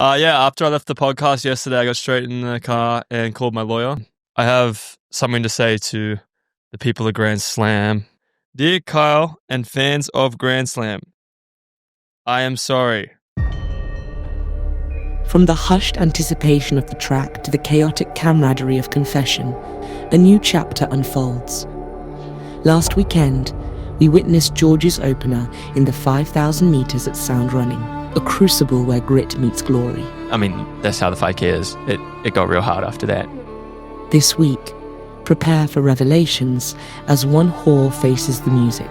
Yeah, after I left the podcast yesterday, I got straight in the car and called my lawyer. I have something to say to the people of Grand Slam. Dear Kyle and fans of Grand Slam, I am sorry. From the hushed anticipation of the track to the chaotic camaraderie of confession, a new chapter unfolds. Last weekend, we witnessed George's opener in the 5,000 metres at Sound Running, a crucible where grit meets glory. I mean, that's how the 5K is. It got real hard after that. This week, prepare for revelations as one whore faces the music.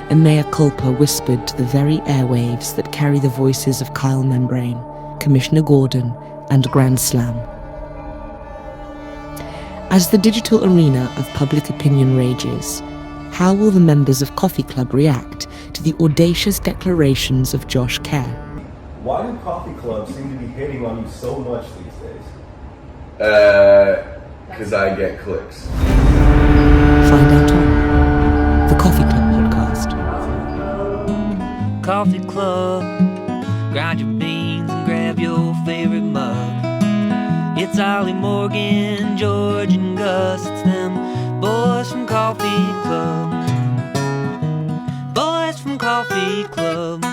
A mea culpa whispered to the very airwaves that carry the voices of Kyle Membrane, Commissioner Gordon, and Grand Slam. As the digital arena of public opinion rages, how will the members of Coffee Club react to the audacious declarations of Josh Kerr? Why do coffee clubs seem to be hating on you so much these days? Because I get clicks. Find out on the Coffee Club podcast. Coffee Club, grind your beans and grab your favorite mug. It's Ollie Morgan, George and Gus, it's them boys from Coffee Club. Boys from Coffee Club.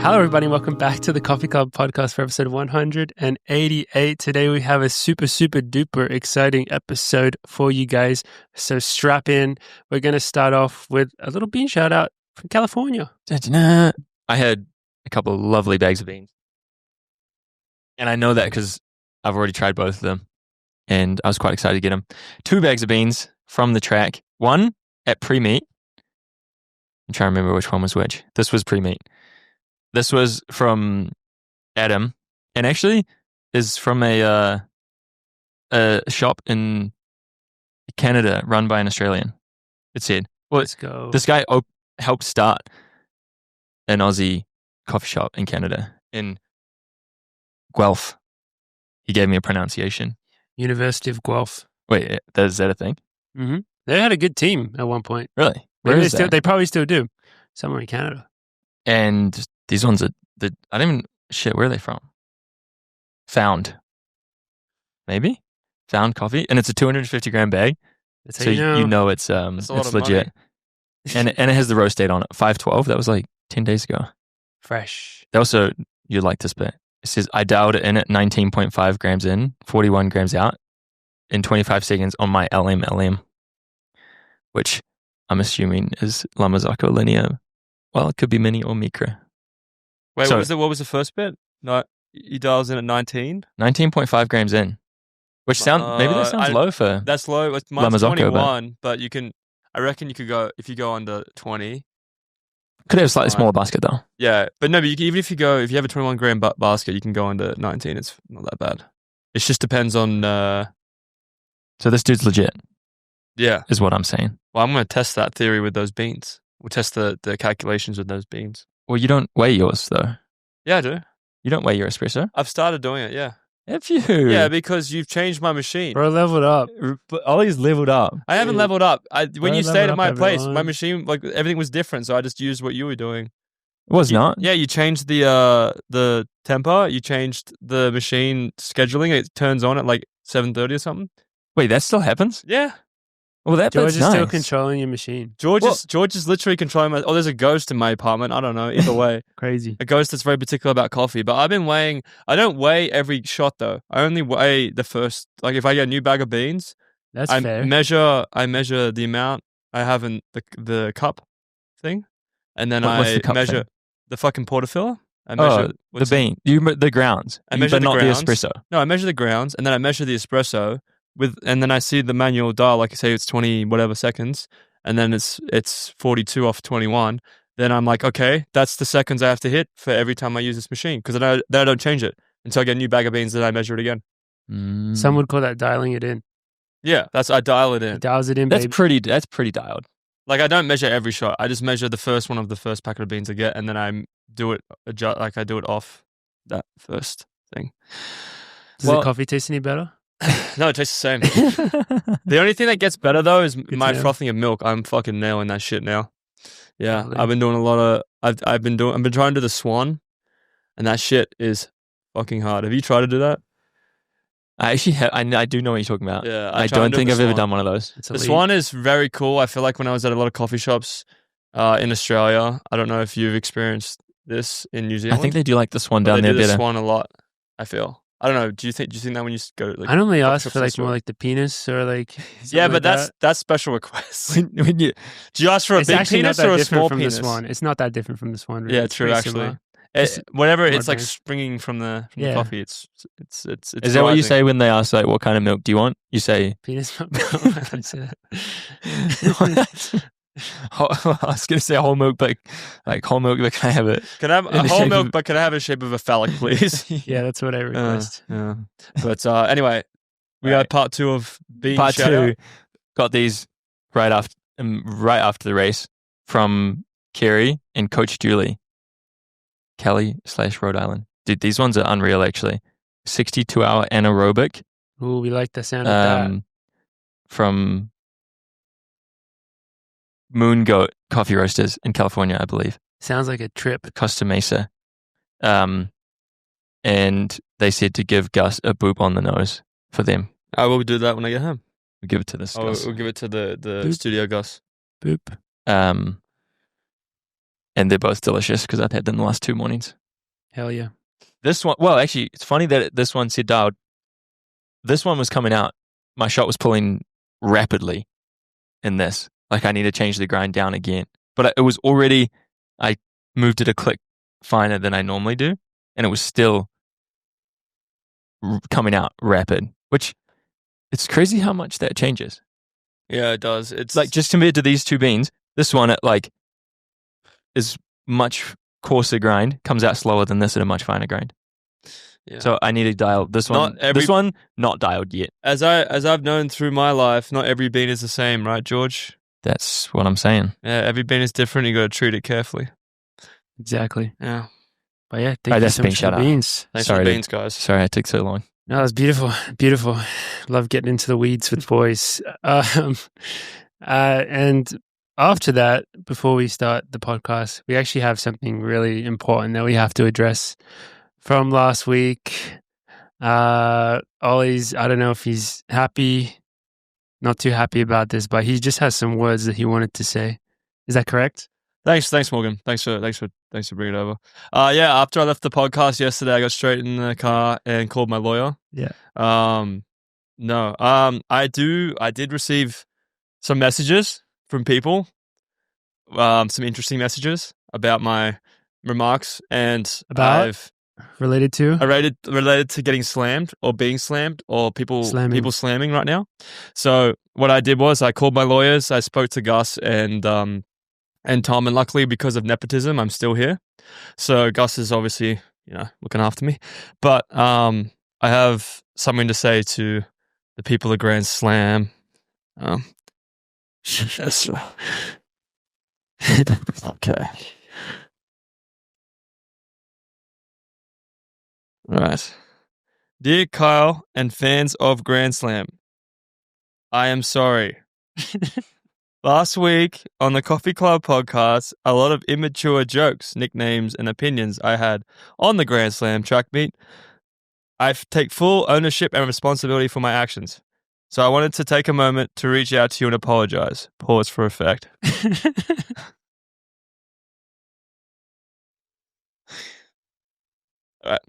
Hello, everybody, and welcome back to the Coffee Club podcast for episode 188. Today we have a super duper exciting episode for you guys. So strap in. We're going to start off with a little bean shout out from California. I had a couple of lovely bags of beans. And I know that because I've already tried both of them. And I was quite excited to get them. 2 bags of beans from the track. One at pre-meet. I'm trying to remember which one was which. This was pre-meet. This was from Adam, and actually is from a shop in Canada run by an Australian. It said, well, Let's go. This guy helped start an Aussie coffee shop in Canada, in Guelph. He gave me a pronunciation. University of Guelph. Wait, is that a thing? Mm-hmm. They had a good team at one point. Really? Where Maybe is that? they probably still do. Somewhere in Canada. And these ones are, I don't even, where are they from? Found. Maybe? Found coffee. And it's a 250 gram bag. That's how So you know. it's a lot it's of legit. And it has the roast date on it. 5/12. That was like 10 days ago. Fresh. They also, you'd like this bit. It says, I dialed it in at 19.5 grams in, 41 grams out, in 25 seconds on my LM, which I'm assuming is Lamazocco linear. Well, it could be mini or micro. Wait, So- what was the first bit? No, he dials in at 19. 19.5 grams in. Which maybe that sounds low for... That's low. Mine's Lamazocco, 21, but you can. I reckon you could go if you go under 20. Could have a slightly fine. smaller basket though. Yeah, but no, but even if you have a 21 gram basket, you can go under 19. It's not that bad. It just depends on. So this dude's legit, Yeah. is what I'm saying. Well, I'm going to test that theory with those beans. We'll test the calculations with those beans. Well, you don't weigh yours though. Yeah, I do. You don't weigh your espresso? I've started doing it. Yeah. Have you? Yeah, because you've changed my machine. Bro, leveled up. But Ollie's leveled up. I haven't leveled up. When Bro, you stayed leveled at my up, place, everyone. my machine, like everything was different, so I just used what you were doing. It was not. Yeah, you changed the temper. You changed the machine scheduling. It turns on at like 7:30 or something. Wait, that still happens? Yeah. Well, George that's is nice. still controlling your machine. George is literally controlling my. Oh, there's a ghost in my apartment. I don't know. Either way, Crazy. a ghost that's very particular about coffee. But I've been weighing. I don't weigh every shot though. I only weigh the first. Like if I get a new bag of beans, That's I fair. measure the amount I have in the cup thing, and then What's I the cup measure thing? the fucking portafilter. I measure the bean. The grounds. I measure but the not grounds. the espresso. No, I measure the grounds, and then I measure the espresso and then I see the manual dial, like I say, it's 20 whatever seconds, and then it's 42 off 21. Then I'm like, okay, that's the seconds I have to hit for every time I use this machine, because then I don't change it until I get a new bag of beans. Then I measure it again. Some would call that dialing it in. Yeah, I dial it He in. dials it in, That's baby. pretty dialed. Like I don't measure every shot. I just measure the first one of the first packet of beans I get, and then I do it I do it off that first thing. Does the coffee taste any better? No, it tastes the same. The only thing that gets better though is Good my to know. frothing of milk. I'm fucking nailing that shit now. Yeah, Lovely. I've been doing a lot of. I've been trying to do the Swan, and that shit is fucking hard. Have you tried to do that? I actually have. I do know what you're talking about. Yeah, I tried don't to do think the I've ever Swan. done one of those. It's The elite. Swan is very cool. I feel like when I was at a lot of coffee shops in Australia, I don't know if you've experienced this in New I Zealand. think they do like the Swan but down they there do the better. Swan a lot. I feel. I don't know. Do you think that when you go to, like, I normally coffee ask shops for in like more Australia? like the penis or like Yeah, something but like that's special requests. When you, Do you ask for a it's big actually not penis that or a different small from penis? the Swan. It's not that different from the Swan. Really. Yeah, It's true. pretty Actually, similar. Just whenever more it's like advanced. springing from the Yeah. coffee, it's is that what you rising. say when they ask like what kind of milk do you want? You say Penis. milk? No, I don't say that. I was gonna say whole milk, but like whole milk, but can I have it? Can I have in a the whole shape milk, of- but can I have a shape of a phallic, please? Yeah, that's what I request. Yeah. But anyway, we Right. got part 2 of being Part shout 2 out. got these right after the race from Kerry and Coach Julie, Kelly/Rhode Island. Dude, these ones are unreal. Actually, 62-hour anaerobic. Ooh, we like the sound of that. From Moon Goat Coffee Roasters in California, I believe. Sounds like a trip. Costa Mesa. And they said to give Gus a boop on the nose for them. I will do that when I get home. We'll give it to this Gus. We'll give it to the Boop. studio Gus. Boop. And they're both delicious because I've had them the last 2 mornings. Hell yeah. This one, well, actually, it's funny that this one said dialed. This one was coming out. My shot was pulling rapidly in this. Like I need to change the grind down again. But it was already, I moved it a click finer than I normally do. And it was still coming out rapid, which it's crazy how much that changes. Yeah, it does. It's Like just compared to these 2 beans, this one at like is much coarser grind, comes out slower than this at a much finer grind. yeah. So I need to dial this one. Not every- This one not dialed yet. as I've known through my life, not every bean is the same, right, George? That's what I'm saying. Yeah, every bean is different. You got to treat it carefully. Exactly. Yeah. But yeah, Right, thank you that's so been much for shout the out. beans. Thanks Sorry for to- the beans, guys. Sorry I took so long. No, it's beautiful. Beautiful. Love getting into the weeds with boys. And after that, before we start the podcast, we actually have something really important that we have to address from last week. Ollie's, I don't know if he's happy, not too happy about this, but he just has some words that he wanted to say. Is that correct? Thanks, Morgan. Thanks for bringing it over. Yeah, after I left the podcast yesterday, I got straight in the car and called my lawyer. Yeah. No. I did receive some messages from people, some interesting messages about my remarks, and About? Related to? related to getting slammed or being slammed or people slamming right now. So what I did was I called my lawyers. I spoke to Gus and Tom, and luckily because of nepotism, I'm still here. So Gus is obviously looking after me, but I have something to say to the people of Grand Slam. Okay. Right. Dear Kyle and fans of Grand Slam, I am sorry. Last week on the Coffee Club podcast, a lot of immature jokes, nicknames, and opinions I had on the Grand Slam track meet. I take full ownership and responsibility for my actions. So I wanted to take a moment to reach out to you and apologize. Pause for effect. All right.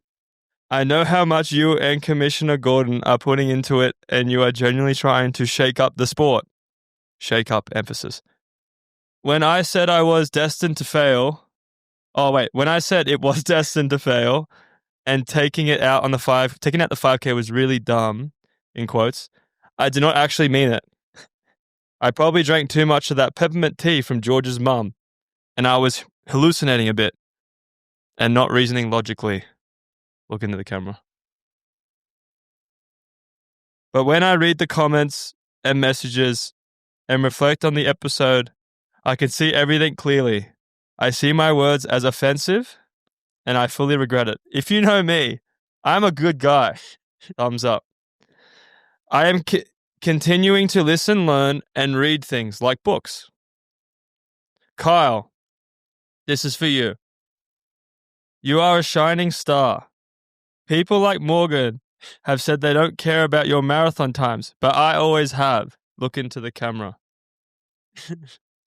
I know how much you and Commissioner Gordon are putting into it, and you are genuinely trying to shake up the sport. Shake up emphasis. When I said I was destined to fail, when I said it was destined to fail, and taking out the 5K was really dumb, in quotes, I did not actually mean it. I probably drank too much of that peppermint tea from George's mum, and I was hallucinating a bit, and not reasoning logically. Look into the camera. But when I read the comments and messages and reflect on the episode, I can see everything clearly. I see my words as offensive, and I fully regret it. If you know me, I'm a good guy. Thumbs up. I am continuing to listen, learn, and read things like books. Kyle, this is for you. You are a shining star. People like Morgan have said they don't care about your marathon times, but I always have. Look into the camera.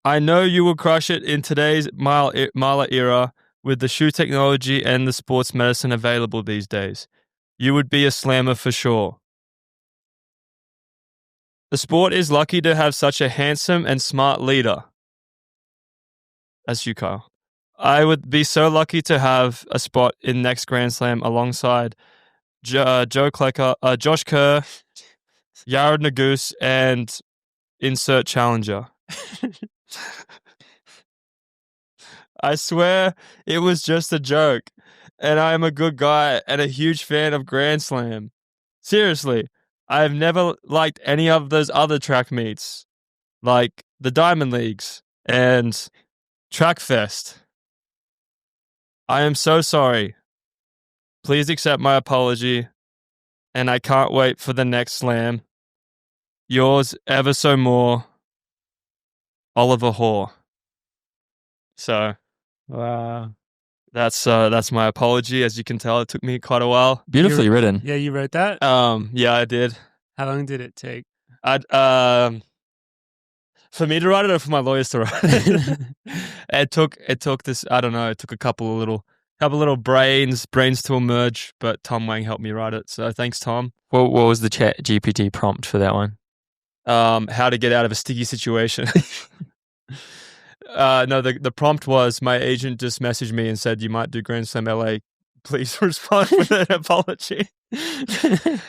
I know you will crush it in today's miler era with the shoe technology and the sports medicine available these days. You would be a slammer for sure. The sport is lucky to have such a handsome and smart leader. That's you, Kyle. I would be so lucky to have a spot in next Grand Slam alongside Joe Klecker, Josh Kerr, Yared Naguse, and insert challenger. I swear it was just a joke, and I am a good guy and a huge fan of Grand Slam. Seriously, I have never liked any of those other track meets, like the Diamond Leagues and TrackFest. I am so sorry. Please accept my apology, and I can't wait for the next slam. Yours ever so more, Oliver Hoare. So, Wow. that's my apology. As you can tell, it took me quite a while. Beautifully written. Yeah, you wrote that? Yeah, I did. How long did it take? For me to write it or for my lawyers to write it? It took this, I don't know, it took a couple of little brains to emerge, but Tom Wang helped me write it. So thanks, Tom. What was the chat GPT prompt for that one? How to get out of a sticky situation. No, the prompt was, my agent just messaged me and said, you might do Grand Slam LA. Please respond with an apology. And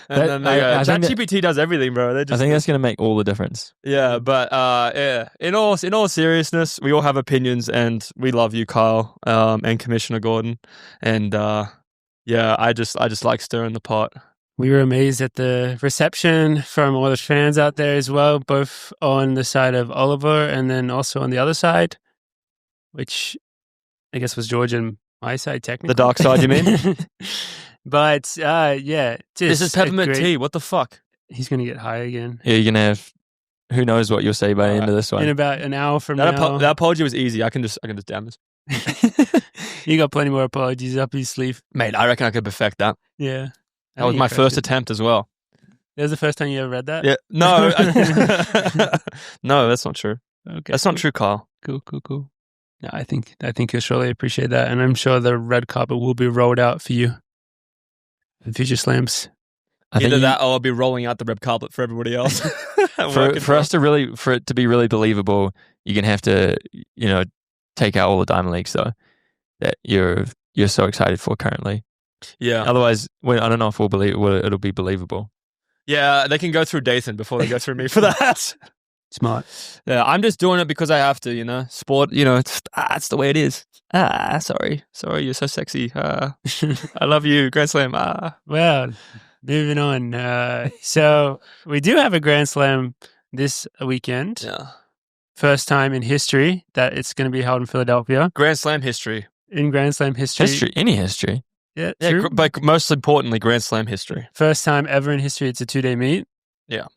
then ChatGPT does everything, bro. I think that's going to make all the difference. Yeah, but yeah. In all seriousness, we all have opinions, and we love you, Kyle, and Commissioner Gordon, and yeah, I just like stirring the pot. We were amazed at the reception from all the fans out there as well, both on the side of Oliver and then also on the other side, which I guess was George and my side, technically. The dark side, you mean? But yeah, this is peppermint tea. What the fuck? He's gonna get high again. Yeah, you're gonna have. Who knows what you'll say by the end of this one? In about an hour from now. That apology was easy. I can just damn this. You got plenty more apologies up his sleeve, mate. I reckon I could perfect that. Yeah, that was my first attempt as well. That was the first time you ever read that? Yeah. No. No, that's not true. Okay, that's not true, Kyle. Cool. No, I think you'll surely appreciate that, and I'm sure the red carpet will be rolled out for you in future slams. Either that, or I'll be rolling out the red carpet for everybody else. for it to be really believable, you're gonna have to, take out all the Diamond Leagues though that you're so excited for currently. Yeah. Otherwise, I don't know if it'll be believable. Yeah, they can go through Dathan before they go through me for that. Smart. Yeah, I'm just doing it because I have to, Sport, it's the way it is. Sorry, you're so sexy. I love you, Grand Slam. Well, moving on. So we do have a Grand Slam this weekend. Yeah. First time in history that it's going to be held in Philadelphia. Grand Slam history. In Grand Slam history. Any history. Yeah, true. But most importantly, Grand Slam history. First time ever in history it's a 2-day meet. Yeah.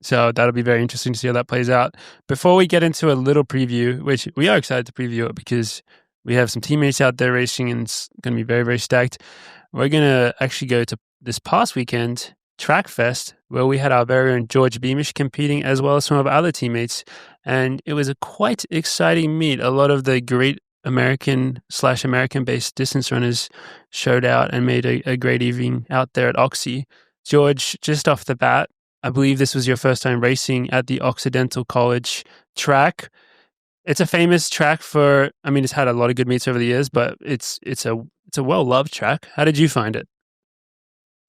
So that'll be very interesting to see how that plays out. Before we get into a little preview, which we are excited to preview it because we have some teammates out there racing and it's going to be very, very stacked. We're going to actually go to this past weekend, TrackFest, where we had our very own George Beamish competing as well as some of our other teammates. And it was a quite exciting meet. A lot of the great American-based distance runners showed out and made a great evening out there at Oxy. George, just off the bat, I believe this was your first time racing at the Occidental College track. It's a famous track it's had a lot of good meets over the years, but it's a well-loved track. How did you find it?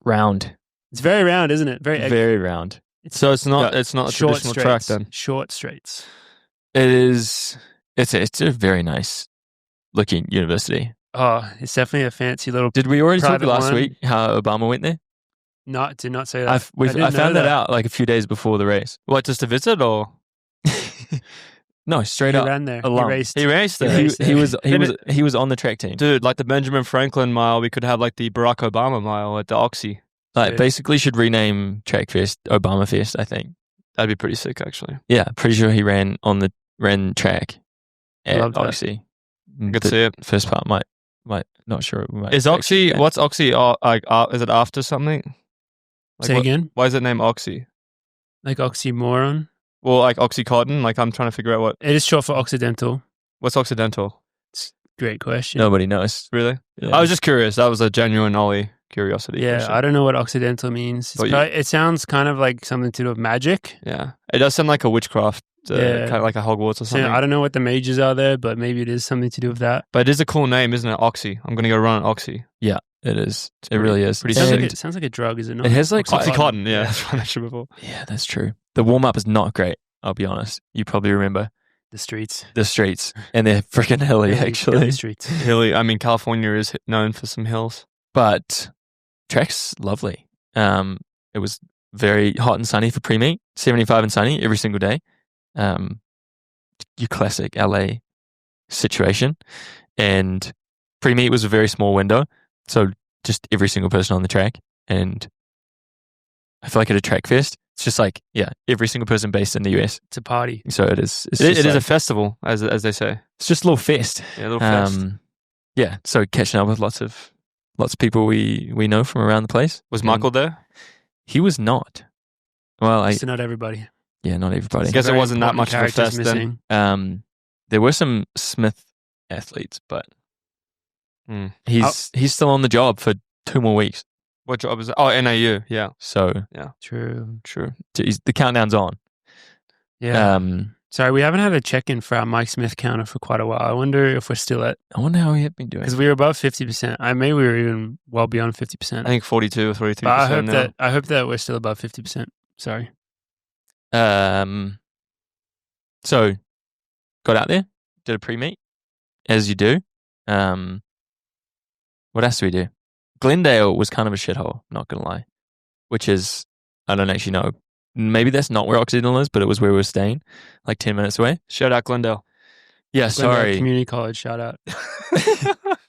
Round. It's very round, isn't it? Very round. So it's not a traditional track then? Short straights. It is. It's a very nice looking university. Oh, it's definitely a fancy little. Did we already talk last one. week how Obama went there? Did not say that. I found that out like a few days before the race. What, just to visit or? No, straight he up. Ran there. Alum. He raced there. He was on the track team. Dude, like the Benjamin Franklin mile, we could have like the Barack Obama mile at the Oxy. Like basically should rename TrackFest Obama Fest, I think. That'd be pretty sick, actually. Yeah, pretty sure he ran track at Love that. Oxy. Good to see it. First part might not sure. We might Is fact Oxy? check that. What's Oxy? Is it after something? Say again? Why is it named Oxy? Like oxymoron? Well, like Oxycontin. Like I'm trying to figure out It is short for Occidental. what's Occidental. Great question. Nobody knows. Really? Yeah. I was just curious. That was a genuine Ollie curiosity. Yeah, question. I don't know what Occidental means. But It sounds kind of like something to do with magic. Yeah, it does sound like a witchcraft. Yeah. Kind of like a Hogwarts or So something. I don't know what the mages are there, but maybe it is something to do with that. But it is a cool name, isn't it? Oxy. I'm gonna go run on Oxy. Yeah, it is. It really is. pretty Sounds like, sick. it sounds like a drug, is it not? It has like Oxycontin. Yeah, that's what I mentioned before. Yeah, that's true. The warm up is not great. I'll be honest. You probably remember The streets. the streets, and they're freaking hilly, actually. Hilly streets. Hilly. I mean, California is known for some hills. But track's lovely. It was very hot and sunny for pre-meet, 75 and sunny every single day. Your classic LA situation. And pre-meet was a very small window, so just every single person on the track. And I feel like at a TrackFest, it's just like, yeah, every single person based in the US. It's a party. So it is. It's It just is a like- festival, as they say. It's just a little fest. Yeah, a little fest. Yeah, so catching up with lots of people we know from around the place. Was Michael there? He was not. Well, So not everybody. yeah, not everybody. I guess it Very wasn't that important much of a characters fest then. missing. There were some Smith athletes, but Hmm. he's still on the job for 2 more weeks. What job is it? Oh, NAU. Yeah. So True. true. The countdown's on. Yeah. Sorry, we haven't had a check-in for our Mike Smith counter for quite a while. I wonder if we're still at, I wonder how he had been doing. because we were above 50%. Maybe we were even well beyond 50%. I think 42 or 43%. But I now. hope that we're still above 50%. Sorry. So got out there, did a pre-meet, as you do. What else do we do? Glendale was kind of a shithole, not gonna lie. Which is, I don't actually know. Maybe that's not where Occidental is, but it was where we were staying, like 10 minutes away. Shout out Glendale. Yeah, Glendale sorry. Community College, shout out.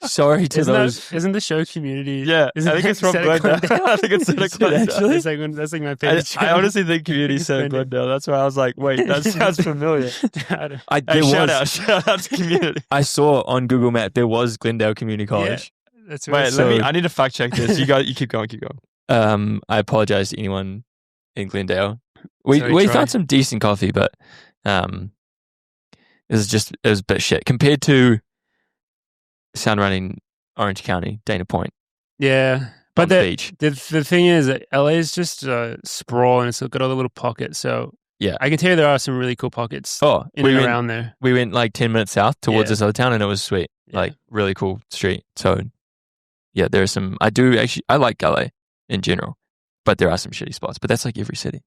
Sorry to those. Isn't the show community? Yeah, Isn't I think that it's from said at Glendale. I think it's said at Is it Glendale. actually? That's like my favorite show. I honestly think community It's said Glendale. Glendale. That's why I was like, wait, that sounds familiar. There Hey, was, shout out to community. I saw on Google Map there was Glendale Community College. That's Wait, right. I need to fact check this. You keep going. I apologize to anyone in Glendale. We Sorry, Troy. found some decent coffee, but it was a bit shit compared to Sound Running, Orange County, Dana Point, Yeah. but But the the, beach. the thing is that LA is just sprawl and it's got all the little pockets. So Yeah. I can tell you there are some really cool pockets Oh, in and around there. we went like 10 minutes south towards Yeah. this other town, and it was sweet, Yeah. like really cool street. So yeah, there are some. I like LA in general, but there are some shitty spots. But that's like every city.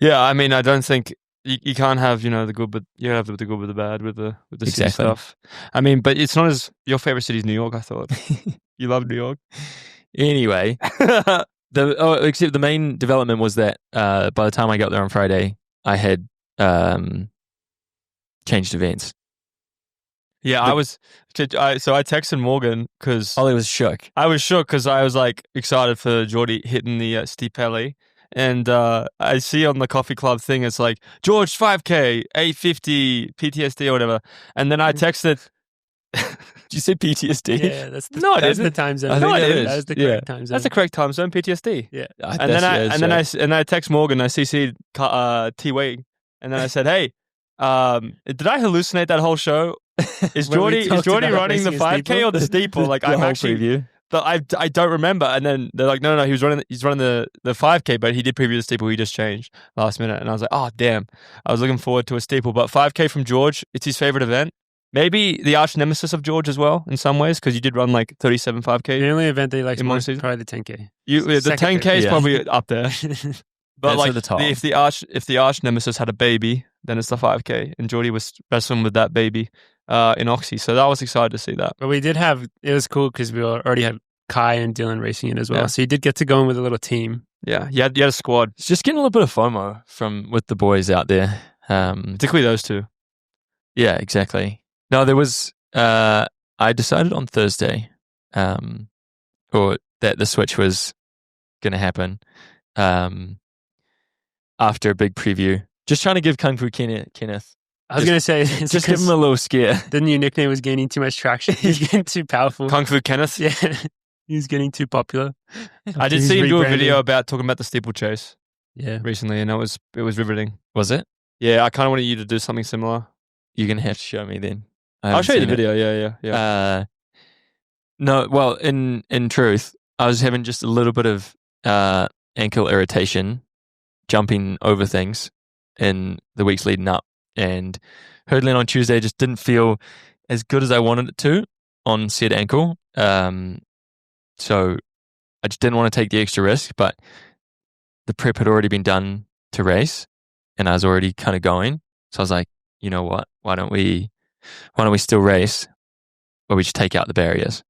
Yeah, I mean, I don't think you can't have the good, but you have the good with the bad with the city Exactly. stuff. I mean, but it's not as your favorite city is New York. I thought you love New York. Anyway, except the main development was that by the time I got there on Friday, I had changed events. Yeah, I texted Morgan because Ollie was shook. I was shook because I was like excited for Geordie hitting the Steeplechase. And I see on the coffee club thing, it's like, George 5K, 850, PTSD or whatever. And then I texted. Did you say PTSD? Yeah, that's the, No, it that's the isn't. time zone. I think No, it that is. is. That is the Yeah. correct time zone. That's the correct time zone, PTSD. Yeah. And then I text Morgan, I CC'd T-Wade. And then I said, hey, did I hallucinate that whole show? Is When we Geordie talked about running the racing a 5K steeple? or the steeple? Like the I'm whole actually preview. I don't remember. And then they're like, no, he's running the 5K, but he did preview the steeple. He just changed last minute. And I was like, oh, damn. I was looking forward to a steeple. But 5K from George, it's his favorite event. Maybe the arch nemesis of George as well, in some ways, because you did run like 37 5K. The only event they like In one most is season? probably the 10K. The Second 10K is yeah. probably up there. But That's like, at the top. if the arch nemesis had a baby, then it's the 5K. And Geordie was wrestling with that baby in Oxy. So I was excited to see that. But we did have, it was cool because we already had Kai and Dylan racing it as well. Yeah. So you did get to go in with a little team. Yeah, you had a squad, It's just getting a little bit of FOMO with the boys out there. particularly those two. Yeah, exactly. No, there was. I decided on Thursday, or that the switch was going to happen. After a big preview, just trying to give Kung Fu Kenneth I was going to say, it's Just give him a little scare. the new nickname was gaining too much traction. He's getting too powerful. Kung Fu Kenneth. Yeah, he's getting too popular. I did He's see him do a rebranding. video about talking about the steeplechase Yeah. recently, and it was riveting. Was it? Yeah, I kind of wanted you to do something similar. You're going to have to show me then. I I'll haven't show you the seen it. video. Yeah. No, well, in truth, I was having just a little bit of ankle irritation, jumping over things in the weeks leading up, and hurdling on Tuesday just didn't feel as good as I wanted it to on said ankle. So I just didn't want to take the extra risk, but the prep had already been done to race, and I was already kind of going. So I was like, you know what? Why don't we still race, but we just take out the barriers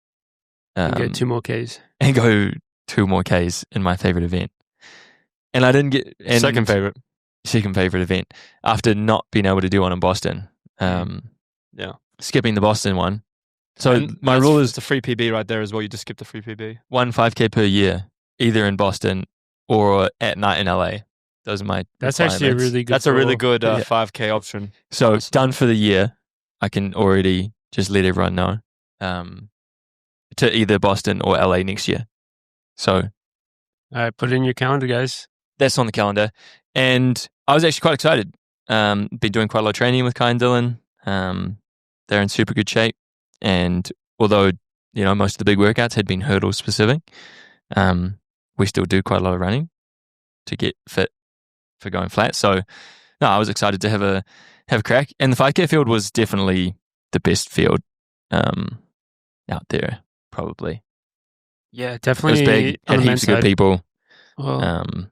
And go 2 more Ks. and go 2 more Ks in my favorite event. And I didn't get Second favorite event after not being able to do one in Boston. Yeah. Skipping the Boston one. So And my that's- rule is it's a free PB right there as well. You just skip the free PB. 1 5K per year, either in Boston or at night in LA. Those are my That's actually a requirements. really good That's a really goal. good Yeah. 5K option. So it's done for the year. I can already just let everyone know to either Boston or LA next year. So All right, put it in your calendar, guys. that's on the calendar. And I was actually quite excited. Been doing quite a lot of training with Kai and Dylan. They're in super good shape. And although, most of the big workouts had been hurdle specific, we still do quite a lot of running to get fit for going flat. So no, I was excited to have a crack. And the 5K field was definitely the best field out there, probably. Yeah, It definitely. was big, on had the men's heaps of good side. people. Well,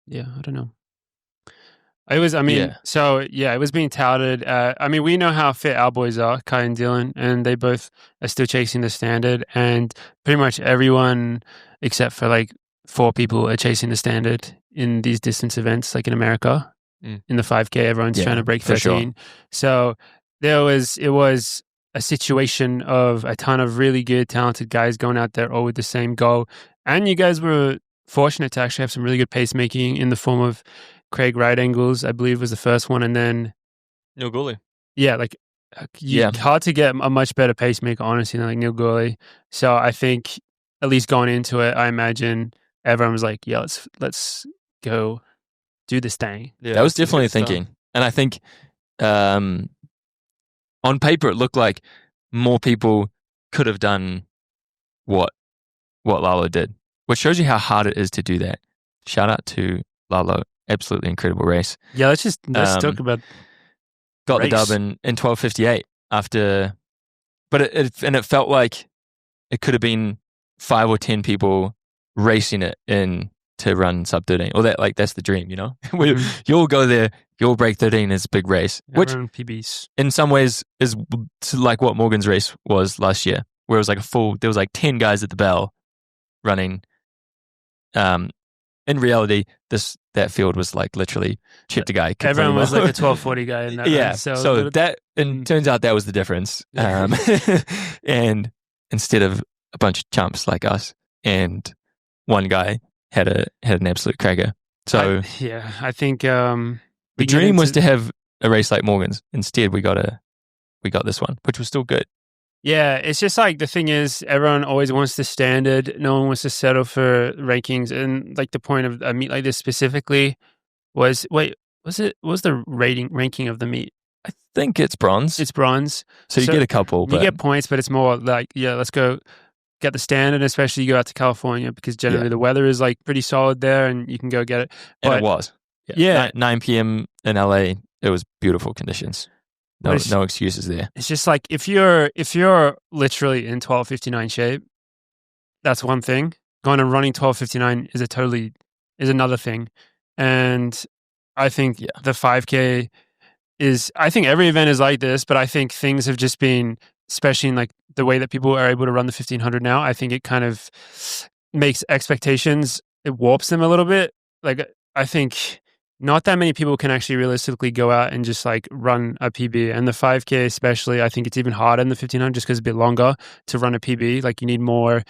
yeah, I don't know. It was, it was being touted. We know how fit our boys are, Kai and Dylan, and they both are still chasing the standard. And pretty much everyone, except for like 4 people, are chasing the standard in these distance events, like in America. Mm. In the 5K, everyone's Yeah, trying to break for 13. sure. So it was a situation of a ton of really good, talented guys going out there all with the same goal. And you guys were fortunate to actually have some really good pacemaking in the form of Craig Right Angles, I believe was the first one. And then, Neil Gooley. hard to get a much better pacemaker, honestly, than like Neil Gooley. So I think at least going into it, I imagine everyone was like, yeah, let's go do this thing. Yeah, That was it's a good definitely start. thinking. And I think on paper, it looked like more people could have done what Lalo did, which shows you how hard it is to do that. Shout out to Lalo. Absolutely incredible race. Yeah, let's talk about Got race. the dub in 12:58 after, but it felt like it could have been 5 or 10 people racing it in to run sub 13, or that's the dream, You'll go there, you'll break 13 as a big race, which everyone PBs. in some ways is like what Morgan's race was last year, where it was like there was like 10 guys at the bell running. In reality, that field was like literally chipped a guy. Everyone was like a completely. 1240 guy in that. Yeah. run, So that, and turns out that was the difference. And instead of a bunch of chumps like us, and one guy had an absolute cracker. So I think the dream was to have a race like Morgan's. Instead, we got this one, which was still good. Yeah, it's just like the thing is, everyone always wants the standard. No one wants to settle for rankings. And like the point of a meet like this specifically was the ranking of the meet? I think it's bronze. It's bronze. So you get a couple, You but get points, but it's more like, yeah, let's go get the standard, especially you go out to California because generally the weather is like pretty solid there and you can go get it. and But it was. Yeah. 9 p.m. in LA, it was beautiful conditions. No excuses there. It's just like if you're literally in 12:59 shape, that's one thing. Going and running 12:59 is another thing. And I think the 5K I think every event is like this, but I think things have just been, especially in like the way that people are able to run the 1500 now, I think it kind of makes expectations, it warps them a little bit. Like I think not that many people can actually realistically go out and just like run a PB. And the 5K especially, I think it's even harder in the 1500 just because it's a bit longer to run a PB. Like you need more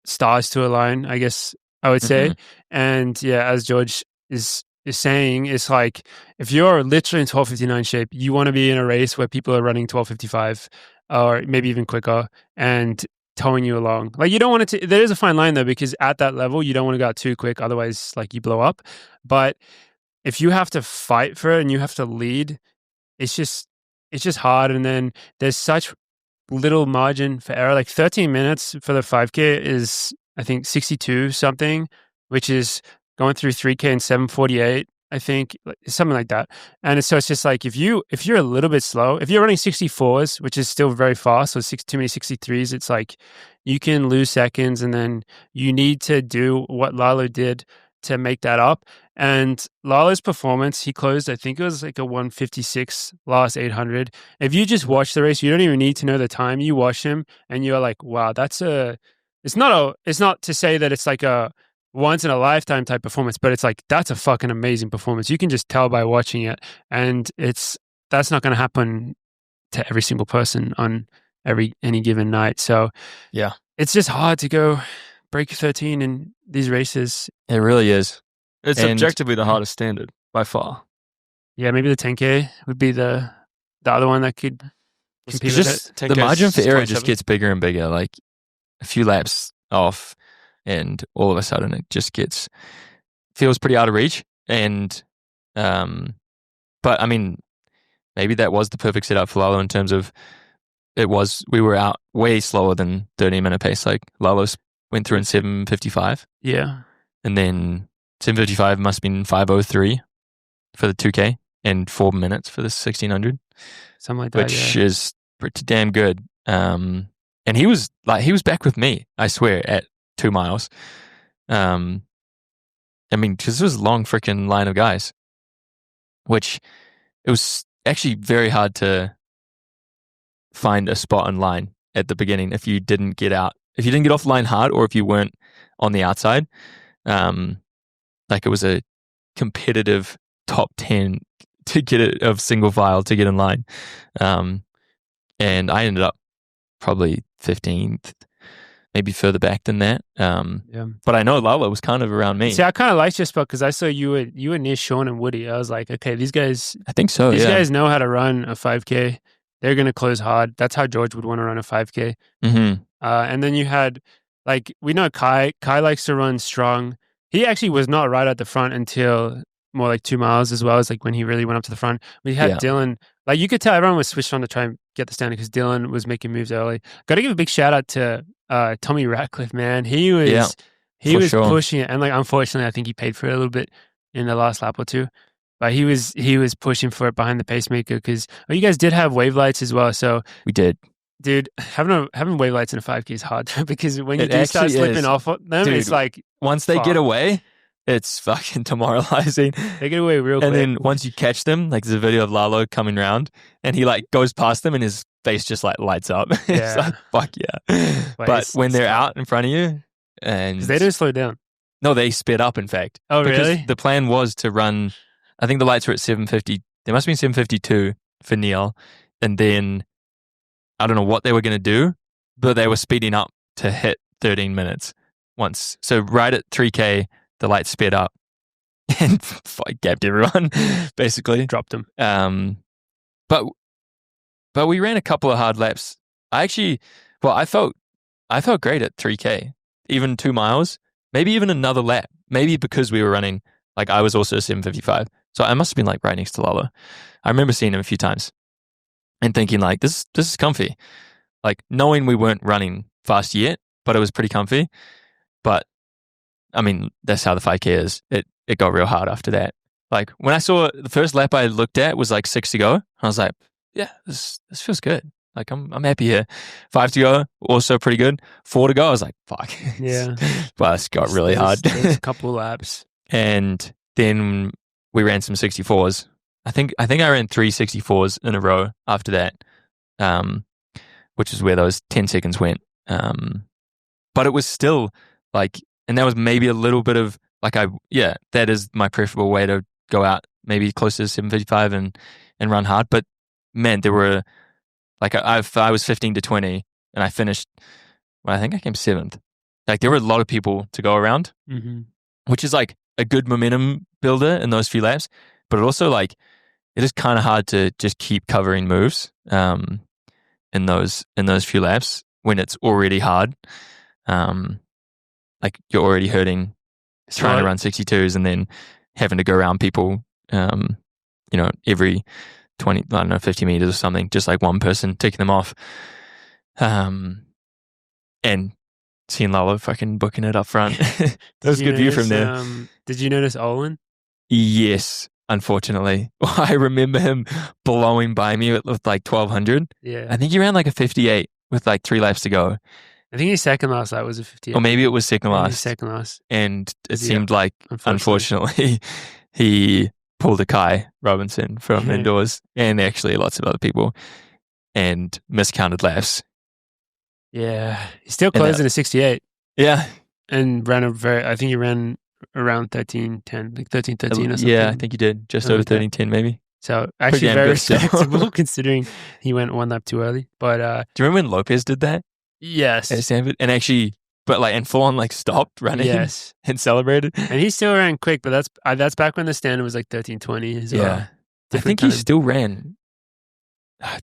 stars to align, I guess I would say. And yeah, as George is is saying is like, if you're literally in 12:59 shape, you want to be in a race where people are running 12:55 or maybe even quicker and towing you along. Like, you don't want it to, there is a fine line though, because at that level, you don't want to go out too quick. Otherwise, like, you blow up. But if you have to fight for it and you have to lead, it's just hard. And then there's such little margin for error. Like 13 minutes for the 5K is, I think, 62 something, which is going through 3K in 7:48, I think, something like that. And so it's just like, if you're a little bit slow, if you're running 64s, which is still very fast, so too many 63s, it's like you can lose seconds, and then you need to do what Lalo did to make that up. And Lalo's performance, he closed, I think it was like a 156 last 800. If you just watch the race, you don't even need to know the time. You watch him and you're like, wow, it's not to say that it's like a once in a lifetime type performance, but it's like, that's a fucking amazing performance. You can just tell by watching it. And that's not going to happen to every single person on any given night. So yeah, it's just hard to go break 13 in these races. It really is. It's objectively the hardest standard by far. Yeah, maybe the 10K would be the other one that could compete with it. The margin for error just gets bigger and bigger. Like a few laps off, and all of a sudden it just feels pretty out of reach. And but I mean, maybe that was the perfect setup for Lalo in terms of we were out way slower than 13-minute pace. Like Lalo went through in 7:55. Yeah, and then 7:55 must have been 5:03 for the 2K and 4 minutes for the 1600. Something like that, which is pretty damn good. And he was back with me, I swear, at 2 miles. I mean, because it was a long freaking line of guys, which it was actually very hard to find a spot in line at the beginning if you didn't get off the line hard, or if you weren't on the outside. Like it was a competitive top 10 to get it of single file to get in line. And I ended up probably 15th, maybe further back than that. But I know Lalo was kind of around me. See, I kind of liked your spot because I saw you were near Sean and Woody. I was like, okay, these guys. I think so. These guys know how to run a 5K. They're going to close hard. That's how George would want to run a 5K. Mm-hmm. And then you had, like, we know Kai. Kai likes to run strong. He actually was not right at the front until more like 2 miles, as well as like when he really went up to the front. We had Dylan. Like, you could tell everyone was switched on to try and get the standing because Dylan was making moves early. Got to give a big shout out to Tommy Ratcliffe, man. He was pushing it, and like, unfortunately, I think he paid for it a little bit in the last lap or two. But he was pushing for it behind the pacemaker because you guys did have wave lights as well. So we did. Dude, having wave lights in a 5K is hard because when you do start slipping off them, dude, it's like, once they get away, it's fucking demoralizing. They get away real quick. And then once you catch them, like there's a video of Lalo coming around and he like goes past them and his face just like lights up. It's like, fuck yeah. But when they're out in front of you, and they don't slow down. No, they sped up, in fact. Oh, because really? The plan was to run, I think the lights were at 7:50. There must have been 7:52 for Neil. And then I don't know what they were going to do, but they were speeding up to hit 13 minutes once. So right at 3K, the lights sped up and gapped everyone, basically. Dropped them. But we ran a couple of hard laps. I felt great at 3K, even 2 miles, maybe even another lap. Maybe because we were running, like I was also 7:55. So I must have been like right next to Lalo. I remember seeing him a few times and thinking like, this is comfy. Like knowing we weren't running fast yet, but it was pretty comfy. But I mean, that's how the 5K is. It got real hard after that. Like when I saw the first lap I looked at was like 6 to go. I was like, yeah, this feels good. Like I'm happy here. 5 to go, also pretty good. 4 to go, I was like, fuck. Yeah. But it got really hard. There's a couple laps. And then we ran some 64s. I think I ran 3 64s in a row after that, which is where those 10 seconds went. But it was still like, and that was maybe a little bit of like, that is my preferable way to go out, maybe closer to 7:55 and run hard. But man, there were like, I was 15 to 20 and I finished, I think I came 7th. Like there were a lot of people to go around, mm-hmm. which is like a good momentum builder in those few laps, but also like it is kind of hard to just keep covering moves in those few laps when it's already hard. Like you're already hurting trying to run 62s and then having to go around people, every 20, 50 meters or something, just like one person taking them off. And seeing Lalo fucking booking it up front. That was a good view from there. Did you notice Olin? Yes, unfortunately. I remember him blowing by me with like 1200. Yeah. I think he ran like a 58 with like 3 laps to go. I think his second last lap was a 58. Or maybe it was second last. Second last. And it seemed like, unfortunately, he pulled a Kai Robinson from indoors and actually lots of other people and miscounted laps. Yeah. He still closed in a 68. Yeah. And ran I think he ran around 13:10, like 13:13 or something. Yeah, I think he did. Just over 13:10 maybe. So actually very respectable considering he went one lap too early. But do you remember when Lopez did that? Yes. At Stanford? And actually, and full on like stopped running and celebrated. And he still ran quick, but that's back when the standard was like 13:20 as well. Yeah. I think he still ran. I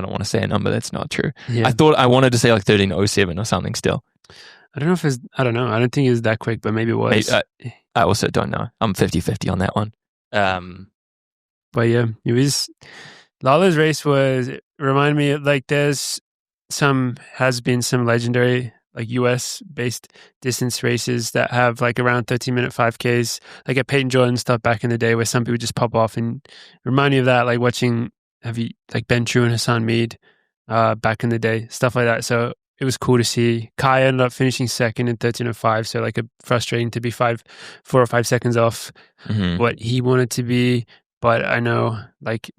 don't want to say a number that's not true. Yeah. I wanted to say like 13:07 or something still. I don't know I don't know. I don't think it was that quick, but maybe it was. I also don't know. I'm 50-50 on that one. But yeah, Lalo's race reminded me of like has been some legendary like US based distance races that have like around 13-minute 5Ks, like at Peyton Jordan stuff back in the day where some people just pop off and remind me of that, like watching Ben True and Hassan Mead back in the day, stuff like that. So it was cool to see. Kai ended up finishing second in 13:05, so like frustrating to be 4 or 5 seconds off what he wanted to be. But I know like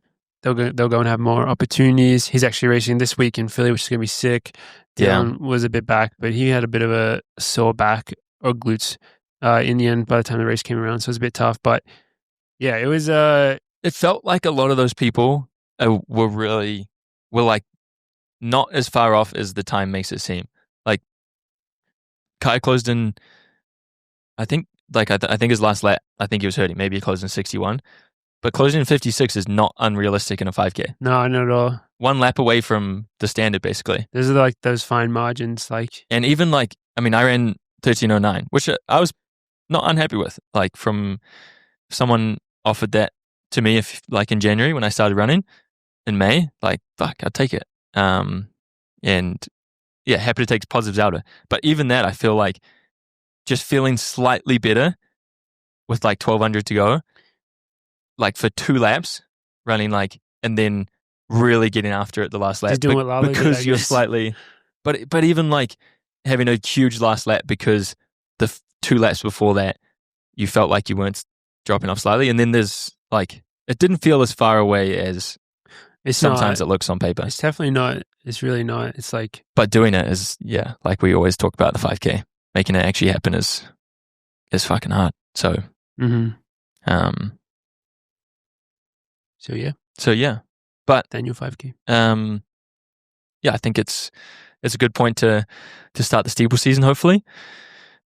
they'll go and have more opportunities. He's actually racing this week in Philly, which is going to be sick. Dylan was a bit back, but he had a bit of a sore back or glutes in the end by the time the race came around, so it was a bit tough. But yeah, it was. It felt like a lot of those people were like not as far off as the time makes it seem. Like Kai closed in, I think his last lap, I think he was hurting. Maybe he closed in 61. But closing in 56 is not unrealistic in a 5K. No, not at all. 1 lap away from the standard, basically. Those are like those fine margins. And even I ran 13:09, which I was not unhappy with. Like from someone offered that to me in January when I started running in May, I'd take it. And yeah, happy to take positives out of it. But even that, I feel like just feeling slightly better with 1200 to go. For 2 laps, running and then really getting after it the last lap. Just doing what Lalo did, because you're slightly, but even having a huge last lap because the 2 laps before that you felt like you weren't dropping off slightly, and then there's it didn't feel as far away as sometimes it looks on paper. It's definitely not. It's really not. It's but doing it is like we always talk about the 5K, making it actually happen is fucking hard. So. So yeah, but then your 5K. I think it's a good point to start the steeple season, hopefully.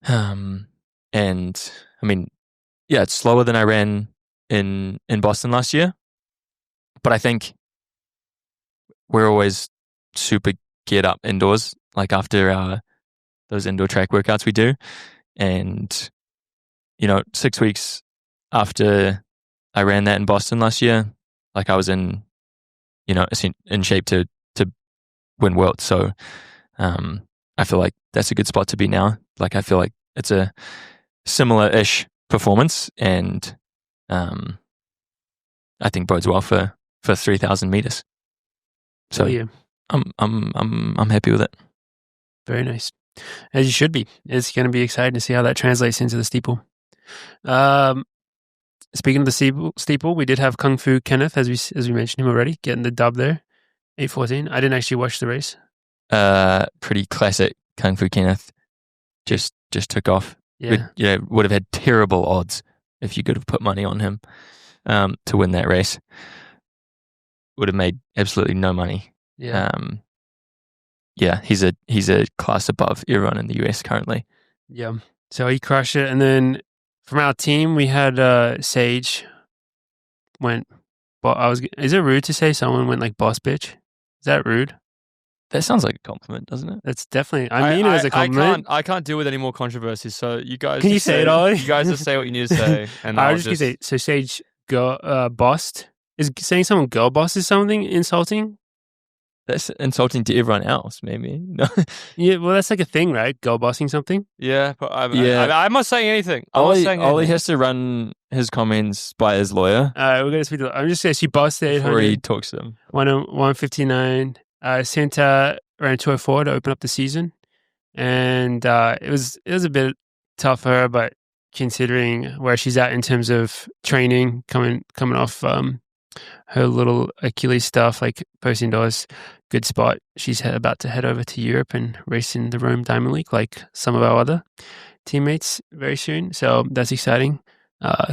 And I mean, it's slower than I ran in Boston last year, but I think we're always super geared up indoors, after those indoor track workouts we do, and 6 weeks after I ran that in Boston last year. I was in shape to win Worlds. So I feel like that's a good spot to be now. I feel like it's a similar-ish performance, and I think bodes well for 3,000 meters. So I'm happy with it. Very nice, as you should be. It's going to be exciting to see how that translates into the steeple. Speaking of the steeple, we did have Kung Fu Kenneth, as we mentioned him already, getting the dub there, 8:14. I didn't actually watch the race. Pretty classic Kung Fu Kenneth. Just took off. Yeah. Would have had terrible odds if you could have put money on him to win that race. Would have made absolutely no money. Yeah. He's a class above everyone in the US currently. Yeah. So he crushed it, and then From our team, we had Sage went. But is it rude to say someone went like boss bitch? Is that rude? That sounds like a compliment, doesn't it? That's definitely. I mean it as a compliment. I can't deal with any more controversies. So you guys, Can you say it, Ollie? You guys just say what you need to say, and I I'll was just gonna say. So Sage bossed. Is saying someone girl boss is something insulting? That's insulting to everyone else, maybe. No. Yeah, well, that's like a thing, right? Girl bossing something. Yeah, but I'm not saying anything. Ollie has to run his comments by his lawyer. All right, we're gonna speak. I'm just saying she bossed the 800. Before he talks to them. 159. Sent ran 204 to open up the season, and it was a bit tough for her, but considering where she's at in terms of training, coming off her little Achilles stuff, like post indoors, good spot. She's about to head over to Europe and race in the Rome Diamond League, like some of our other teammates, very soon. So that's exciting.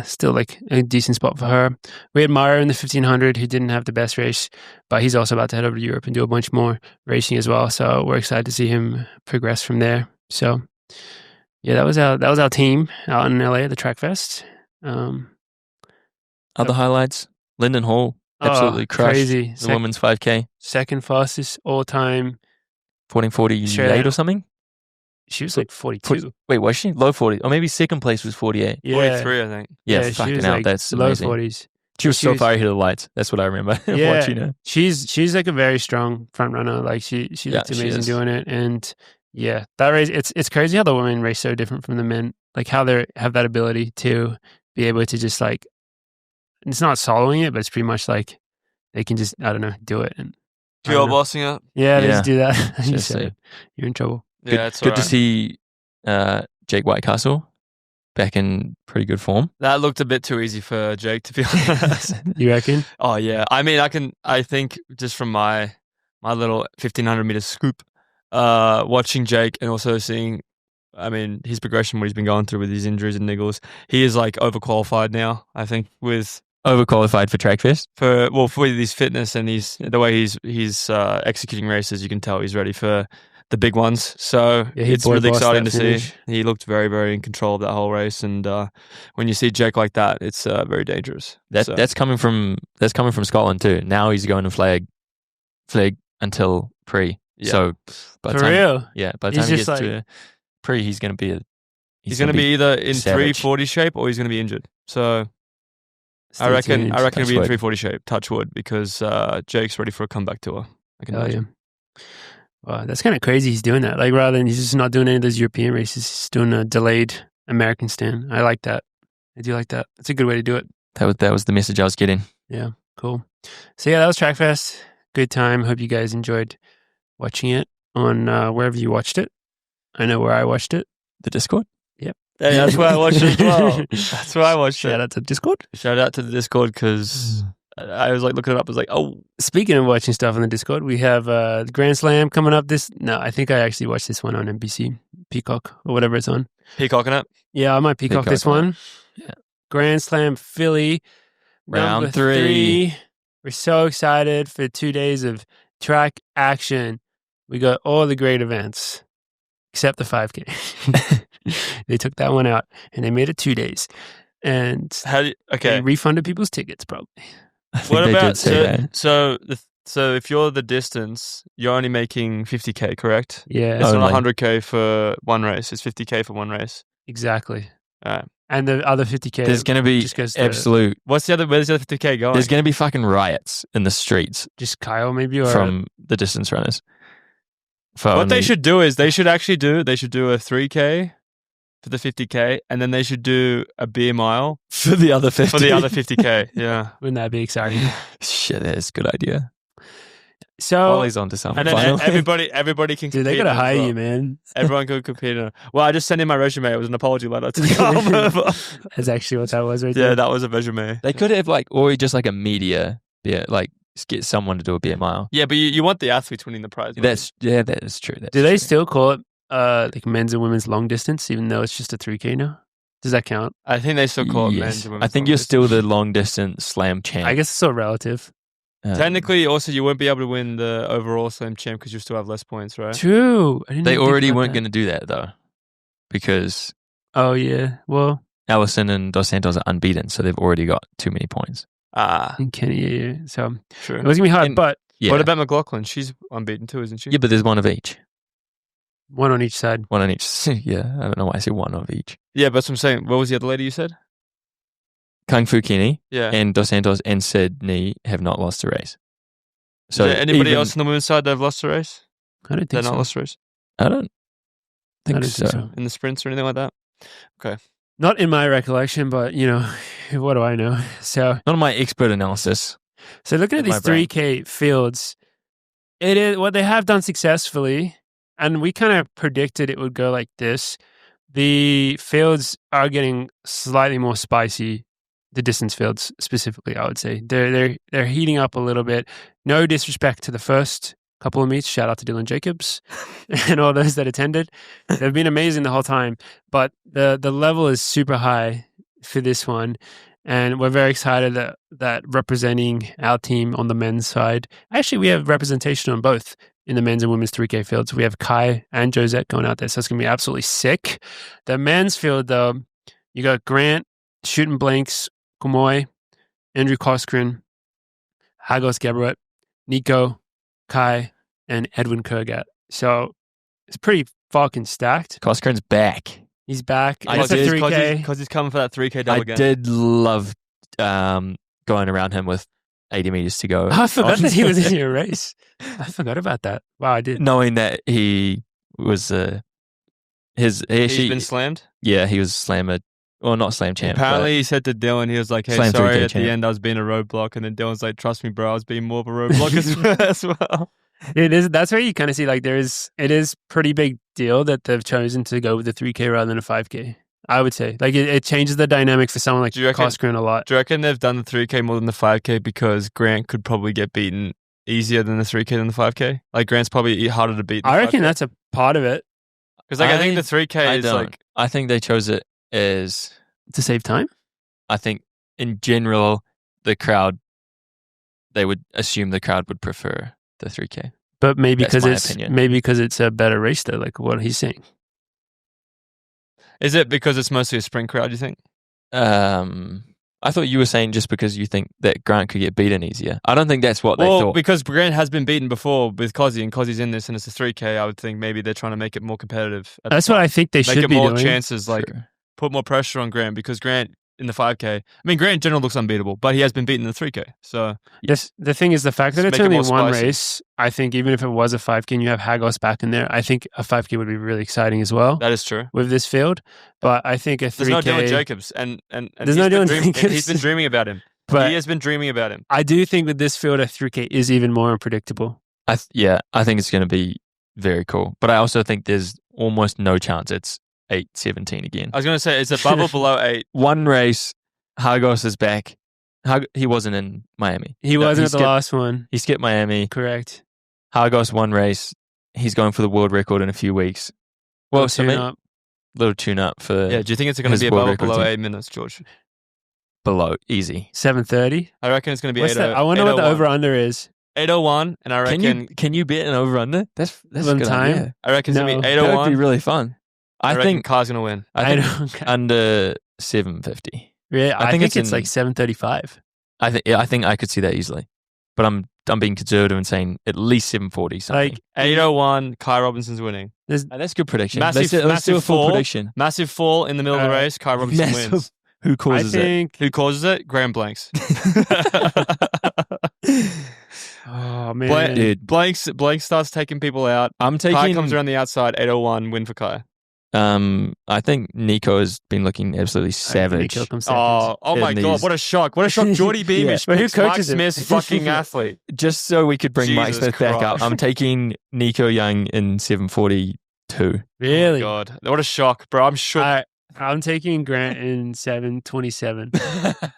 Still like a decent spot for her. We had Mario in the 1500 who didn't have the best race, but he's also about to head over to Europe and do a bunch more racing as well. So we're excited to see him progress from there. So yeah, that was our team out in LA at the TrackFest. Other highlights: Lyndon Hall absolutely crushed crazy. The women's 5K. Second fastest all time. 14:48 or something. She was like 42. Wait, was she? Low 40. Or maybe second place was 48. Yeah. 43, I think. Yeah, she fucking was hell, like that's low amazing. 40s. She was so far ahead of the lights. That's what I remember Yeah, watching her. she's like a very strong front runner. Like she looked amazing doing it. And yeah, that race, it's crazy how the women race so different from the men. Like how they have that ability to be able to just like, it's not soloing it, but it's pretty much like they can just, I don't know, do it. And Girl bossing up. Yeah, they Yeah. just do that. You Just said say. it. You're in trouble. Yeah, it's Good to alright. see Jake Whitecastle back in pretty good form. That looked a bit too easy for Jake, to be honest. You reckon? Oh yeah, I mean, I think just from my little 1500 meter scoop, watching Jake and also seeing, I mean, his progression, what he's been going through with his injuries and niggles, he is like overqualified now. I think with Overqualified for TrackFest. for his fitness and the way he's executing races, you can tell he's ready for the big ones. So Yeah, he it's boy really bossed exciting that to finish. see. He looked very, very in control of that whole race, and when you see Jake like that, it's very dangerous. That's coming from Scotland too. Now he's going to flag until pre. Yeah. So by the For time, real? yeah, by the He's time he just gets to pre, he's going to be he's going to be either in savage. 340 shape or he's going to be injured. So Stay I reckon tuned. he'll be in Touch wood. 340 shape. Touch wood, because Jake's ready for a comeback tour. I can Hell yeah. imagine. Wow, that's kind of crazy he's doing that. Like, rather than he's just not doing any of those European races, he's doing a delayed American stand. I like that. I do like that. That's a good way to do it. That was the message I was getting. Yeah, cool. So yeah, that was TrackFest. Good time. Hope you guys enjoyed watching it on wherever you watched it. I know where I watched it. The Discord. Hey, that's where I watched it as well. That's where I watched Shout it. out to Discord. Shout out to the Discord, because I was like looking it up. I was like, oh, Speaking of watching stuff on the Discord, we have the Grand Slam coming up I think I actually watched this one on NBC, Peacock, or whatever it's on. peacocking it. Yeah, I might Peacock this Peacock, one. yeah. Grand Slam Philly. Round number 3. We're so excited for 2 days of track action. We got all the great events, except the 5K. They took that one out, and they made it 2 days. And they refunded people's tickets, probably. I think What they about did say that. so if you're the distance, you're only making 50K, correct? Yeah, It's not Only. 100K for one race. It's 50K for one race. exactly. Alright. And the other 50K. There's going to be just goes to absolute. Where's the other 50K going? There's going to be fucking riots in the streets just Kyle, maybe, or from the distance runners. For What they only- should do is they should do a 3K for the 50K, and then they should do a beer mile for the other 50. for the other 50K. Yeah. wouldn't that be exciting? Shit, that is a good idea. So, Ollie's onto something. And then finally. everybody can dude, compete they gotta as hire well. you, man. Everyone could compete in it. Well, I just sent in my resume. It was an apology letter to come over. That's actually what that was right Yeah, there. that was a resume. They could have or just like a media, just get someone to do a beer mile. Yeah, but you want the athletes winning the prize. That is true. Do they still call it like men's and women's long distance, even though it's just a 3K now? Does that count? I think they still call it Yes. men's and women's. I think long you're distance. still the long distance slam champ. I guess it's still relative. Technically, also, you won't be able to win the overall slam champ because you still have less points, right? True. I didn't they even think already about weren't that. going to do that though, because Oh yeah. Well, Allison and Dos Santos are unbeaten, so they've already got too many points. And Kenny, yeah. So True. it was going to be hard, And- but Yeah. What about McLaughlin? She's unbeaten too, isn't she? Yeah, but there's one of each. one on each side. One on each. Yeah, I don't know why I said one of each. Yeah, but that's what I'm saying. What was the other lady you said? Kung Fu Kenny Yeah. and Dos Santos and Sydney have not lost a race. So is there anybody even- else on the women's side that have lost a race? I don't They're think not so. lost a race I don't think, I don't so. think so. in the sprints or anything like that? Not in my recollection, but, what do I know? So Not my expert analysis. looking at In my these brain. 3K fields, it is what they have done successfully, and we kind of predicted it would go like this. The fields are getting slightly more spicy. The distance fields specifically, I would say they're heating up a little bit. No disrespect to the first couple of meets. Shout out to Dylan Jacobs and all those that attended. They've been amazing the whole time, but the level is super high for this one. And we're very excited that representing our team on the men's side. Actually, we have representation on both in the men's and women's 3K fields. We have Kai and Josette going out there, so it's going to be absolutely sick. The men's field, though, you got Grant, Shooting Blanks, Kumoy, Andrew Koskren, Hagos Gabriel, Nico, Kai, and Edwin Kurgat. So it's pretty fucking stacked. Koskren's back. He's back. I It's a did- 3K. Because he's coming for that 3K double I again. did love going around him with 80 meters to go. I forgot that he was in your race. I forgot about that. Wow, I did. Knowing that he was He's been slammed. yeah, he was slammer. Well, not slam champ. Apparently, he said to Dylan, he was like, "Hey, Slam sorry, 3K at champ. the end I was being a roadblock," and then Dylan's like, "Trust me, bro, I was being more of a roadblock as well." It is. That's where you kind of see like it is pretty big deal that they've chosen to go with the 3K rather than a 5K. I would say like it changes the dynamic for someone like Do you reckon- Koskren a lot. Do you reckon they've done the 3K more than the 5K because Grant could probably get beaten easier than the 3K than the 5K? Like Grant's probably harder to beat. I reckon that's a part of it because I think the 3K I is don't. like I think they chose it as. to save time. I think in general, the crowd, they would assume the crowd would prefer the 3K. But maybe That's because my opinion. it's a better race though, like what he's saying. Is it because it's mostly a sprint crowd? You think? I thought you were saying just because you think that Grant could get beaten easier. I don't think that's what they Well, thought. because Grant has been beaten before with Cozzy, and Cozzy's in this, and it's a 3K. I would think maybe they're trying to make it more competitive. That's what I think they make should it be more doing. chances, like Sure. put more pressure on Grant because Grant in the 5K. I mean, Grant in general looks unbeatable, but he has been beaten in the 3K. So Yes, the thing is the fact that Just it's make it only more one spicy. race. I think even if it was a 5K and you have Hagos back in there, I think a 5K would be really exciting as well that is true. with this field. But I think a 3K. There's no Dylan Jacobs, and There's no Dylan Jacobs. He's been dreaming about him. But He has been dreaming about him. I do think with this field, a 3K is even more unpredictable. I think it's going to be very cool. But I also think there's almost no chance it's 8:17 again. I was going to say it's a bubble below 8. One race, Hagos is back. He wasn't in Miami. He No, wasn't at the skipped- last one. He skipped Miami. Correct. Hagos one race. He's going for the world record in a few weeks. Well, so tune maybe up. little tune up for Yeah, do you think it's going to his be a world bubble record below team. 8 minutes, George? below easy. 7:30. I reckon it's going to be What's 8. that? I wonder what the 8:01. over under is. 8:01, and I reckon Can you bet an over under? That's a One good time? idea. I reckon it's going No. to be That would 8:01. be really fun. I I reckon think Carr's going to win. I think don't. under 750. Yeah, I think it's in- like 7:35. I think I could see that easily, but I'm being conservative and saying at least 740 something. Like 8:01, Kai Robinson's winning. That's good prediction. Massive- let's do a massive full fall. prediction. Massive fall in the middle of the race. Kai Robinson Massive- wins. Who I causes it? think. Who causes it? Graham Blanks. Oh man, Dude. Blanks starts taking people out. I'm Kai taking. comes around the outside. 8:01, win for Kai. I think Nico has been looking absolutely savage. Nico comes second. Oh my in God! these- What a shock! What a shock! Geordie Beamish But who picks Mike coaches him? Smith's fucking athlete. Just so we could bring Mike Jesus Smith back up, Christ. I'm taking Nico Young in 742. Really? Oh God! What a shock, bro! I'm shook. I'm taking Grant in 7:27.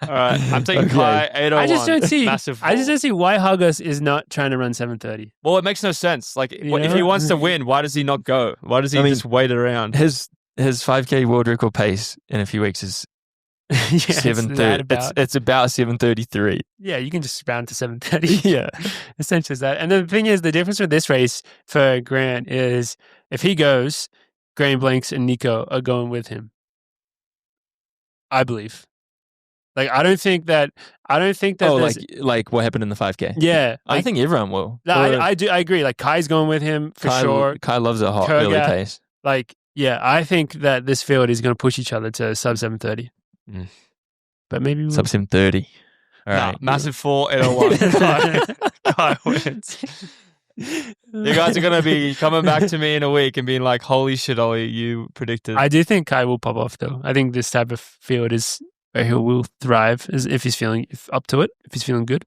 All right, I'm taking Okay. Kai 8:01. I just don't see. Massive I just fall. don't see why Hagos is not trying to run 7:30. Well, it makes no sense. Like, You if know? he wants to win, why does he not go? Why does he I mean, just wait around? His 5K world record pace in a few weeks is Yeah, it's 7:30. that about. It's about 7:33. Yeah, you can just round to 7:30. Yeah. Essentially, is that. And the thing is, the difference with this race for Grant is if he goes, Graham Blanks and Nico are going with him. I believe. Like, I don't think that. Oh, there's- like what happened in the 5K? yeah. I Like, think everyone will. no, I do. I agree. Like, Kai's going with him for sure. Kai loves a hot Kerr early guy. pace. Like, yeah, I think that this field is going to push each other to sub 7:30. Mm. But maybe Sub 7:30. All Nah, right. massive 4, 801. Kai wins. You guys are going to be coming back to me in a week and being like, holy shit, Ollie, you predicted. I do think Kai will pop off, though. I think this type of field is where he will thrive if he's feeling up to it, if he's feeling good.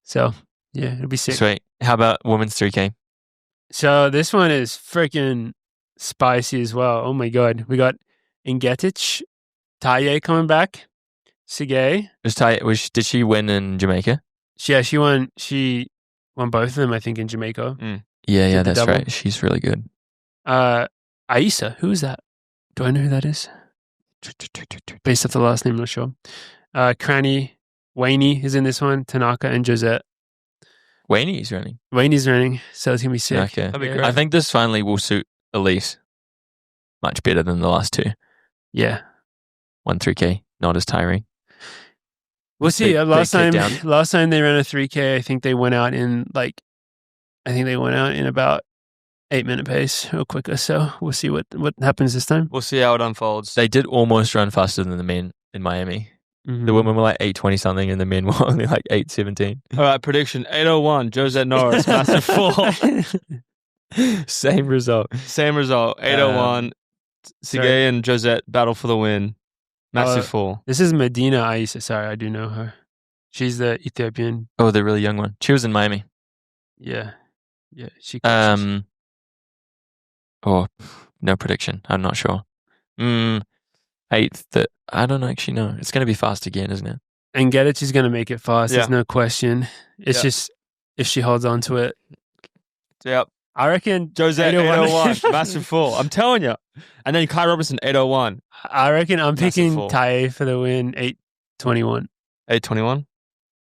So, yeah, it'll be sick. Sweet. How about women's 3K? So this one is freaking spicy as well. Oh my god, we got Ingetic, Taye coming back, Sige. Did she win in Jamaica? She won. She won both of them, I think, in Jamaica. Yeah, the that's double. right. She's really good. Aisa, who is that? Do I know who that is? Based off the last name, I'm not sure. Cranny, Wayne is in this one. Tanaka and Josette. Wayne's running. Wayne's running, so it's gonna be sick. Okay. That'd be Yeah. great. I think this finally will suit Elise much better than the last two. Yeah, 1 3K, not as tiring. we'll see. Big Last kick time down. they ran a 3K. I think they went out in about 8-minute pace or quicker. So we'll see what happens this time. We'll see how it unfolds. They did almost run faster than the men in Miami. Mhm. The women were like 8:20 something and the men were only like 8:17. All right, prediction 801, Josette Norris, massive 4. Same result. Same result, 801. Sige sorry. and Josette battle for the win. Massive 4. This is Medina Aisa. Sorry, I do know her. She's the Ethiopian. Oh, the really young one. She was in Miami. Yeah. She coaches. No prediction. I'm not sure. Eighth. I don't actually know. It's going to be fast again, isn't it? And Gedich is going to make it fast. There's Yeah. no question. It's Yeah. just if she holds on to it. Yep. I reckon Josette 801. 801, massive 4. I'm telling you. And then Kai Robinson 801, I reckon I'm Massive picking fall. Tae for the win. 8:21. 821.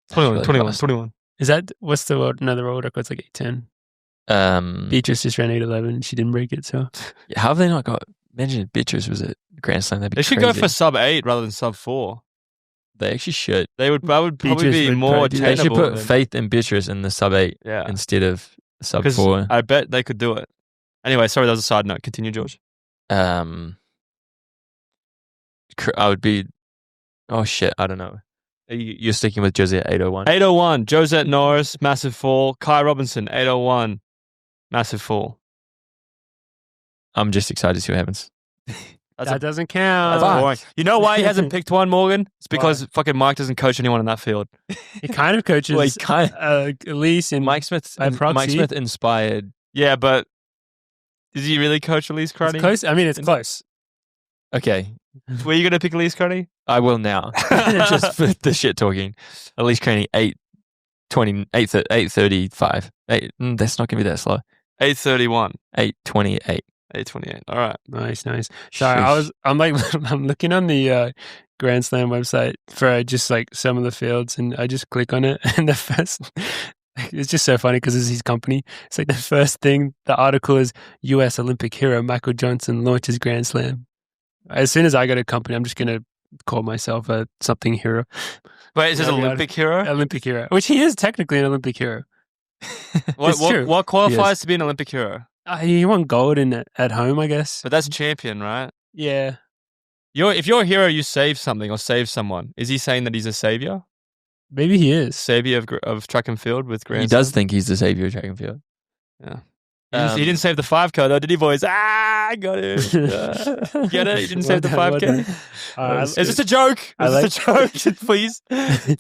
That's really 21. fast. 21. Is that what's the world? Another world record? It's like 8:10. Beatrice just ran 8:11. She didn't break it, so How have they not got? Imagine if Beatrice was at Grand Slam. That'd be They should crazy. go for sub 8 rather than sub 4. They actually should. That would probably Beatrice be would more probably do that. They should attainable. put Faith and Beatrice in the sub 8 Yeah. instead of sub Because 4. I bet they could do it. Anyway, sorry, that was a side note. Continue, George. I would be. Oh shit! I don't know. You're sticking with Josie at 801. 801, Josette Norris, massive 4. Kai Robinson, 801, massive 4. I'm just excited to see what happens. that doesn't count. That's boring. You know why he hasn't picked one, Morgan? It's because fucking Mike doesn't coach anyone in that field. He kind of coaches Well, he kind Elise and Mike Smith. by proxy. Mike Smith inspired. Yeah, but did he really coach Elise It's Cruddy? close. I mean, it's close. Okay, Were you going to pick Elise Cruddy? I will now. Just for the shit talking. At least training 8:35. That's not gonna be that slow. 831, 8:28. 828. All right. Nice. Sorry, I'm looking on the Grand Slam website for just like some of the fields, and I just click on it, and the first. It's just so funny because it's his company. It's like the first thing, the article is U.S. Olympic hero Michael Johnson launches Grand Slam. As soon as I get a company, I'm just going to call myself a something hero. Wait, is this Yeah, we Olympic hero? Olympic hero, which he is technically an Olympic hero. It's true. What qualifies Yes. to be an Olympic hero? He won gold at home, I guess. But that's champion, right? Yeah. If you're a hero, you save something or save someone. Is he saying that he's a savior? Maybe he is. Savior of track and field with Grand He does think he's the savior of track and field. Slam? He didn't save the 5K though, did he, boys? I got it. Get it? He didn't save the 5K. Is this a joke? I Is this a joke?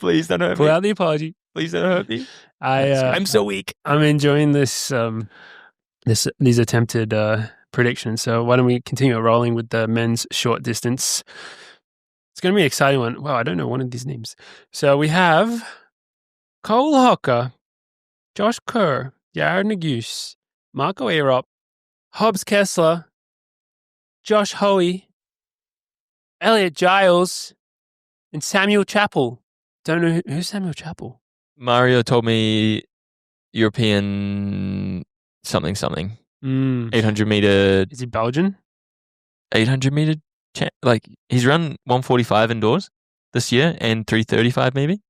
Please don't hurt Pull me. out the apology. Please don't hurt me. I'm so weak. I'm enjoying this these attempted predictions. So why don't we continue rolling with the men's short distance? It's going to be an exciting one. Wow, I don't know one of these names. So we have Cole Hocker, Josh Kerr, Jared Naguse, Marco Aerop, Hobbs Kessler, Josh Hoey, Elliot Giles, and Samuel Chappell. Don't know who's Samuel Chappell. Mario told me European something. 800 meter. Is he Belgian? 800 meter like he's run 145 indoors this year and 335 maybe.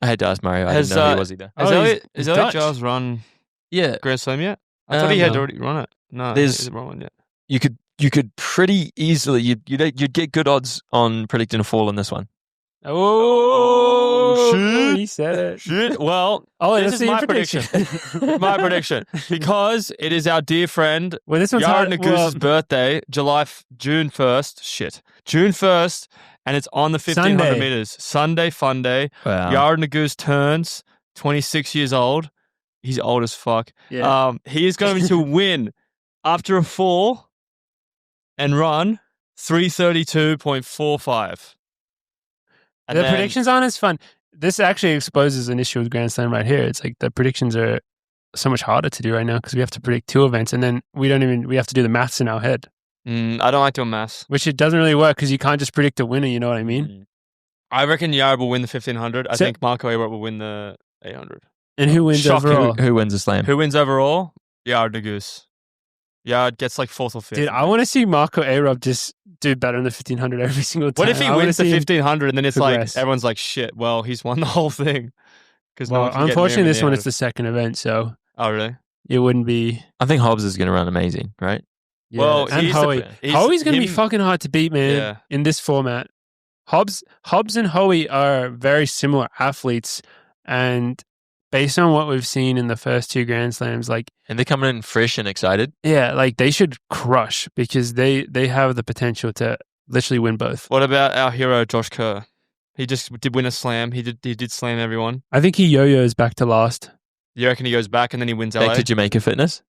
I had to ask Mario. I didn't know who he was either. Has Oh, Elliot he's Elliot Dutch. Giles run Yeah, Grand Slam yet? I thought he had no. already run it. No, There's- he hasn't run one yet. you could pretty easily you'd get good odds on predicting a fall in this one. Oh, shit. He said it. Shit. Well, Oh, this let's is see your my prediction. My prediction, because it is our dear friend Well, this one's Yard hard. Nagoose's birthday, June 1st. Shit, June 1st, and it's on the 1500 Sunday. meters. Sunday, fun day. Wow. Yard Nagoose turns 26 years old. He's old as fuck. Yeah. He is going to win after a fall and run 332.45. And The then- predictions aren't as fun. This actually exposes an issue with Grand Slam right here. It's like the predictions are so much harder to do right now because we have to predict 2 events and then we have to do the maths in our head, I don't like doing maths. which it doesn't really work because you can't just predict a winner. You know what I mean? I reckon Yard will win the 1500. I So- think Marco Arup will win the 800. And who wins Shocking. overall? Who wins the slam? Who wins overall? Yard Nagoose. Yard gets like 4th or 5th. Dude, I want to see Marco Arup just do better in the 1500 every single time. What if he I wanna wins the see him- 1500 and then it's progress. like everyone's like, shit, well, he's won the whole thing. Because Well, unfortunately, this one is the second event, so Oh, really? it wouldn't be. I think Hobbs is going to run amazing, right? Yeah. Well, and he's the- Hoey. he's- Hoey's going to be him- fucking hard to beat, man. Yeah. In this format, Hobbs and Hoey are very similar athletes, and based on what we've seen in the first 2 Grand Slams, like And they're coming in fresh and excited. yeah, like they should crush because they have the potential to literally win both. What about our hero, Josh Kerr? He just did win a slam. He did slam everyone. I think he yo-yos back to last. You reckon he goes back and then he wins LA? Back to Jamaica Fitness.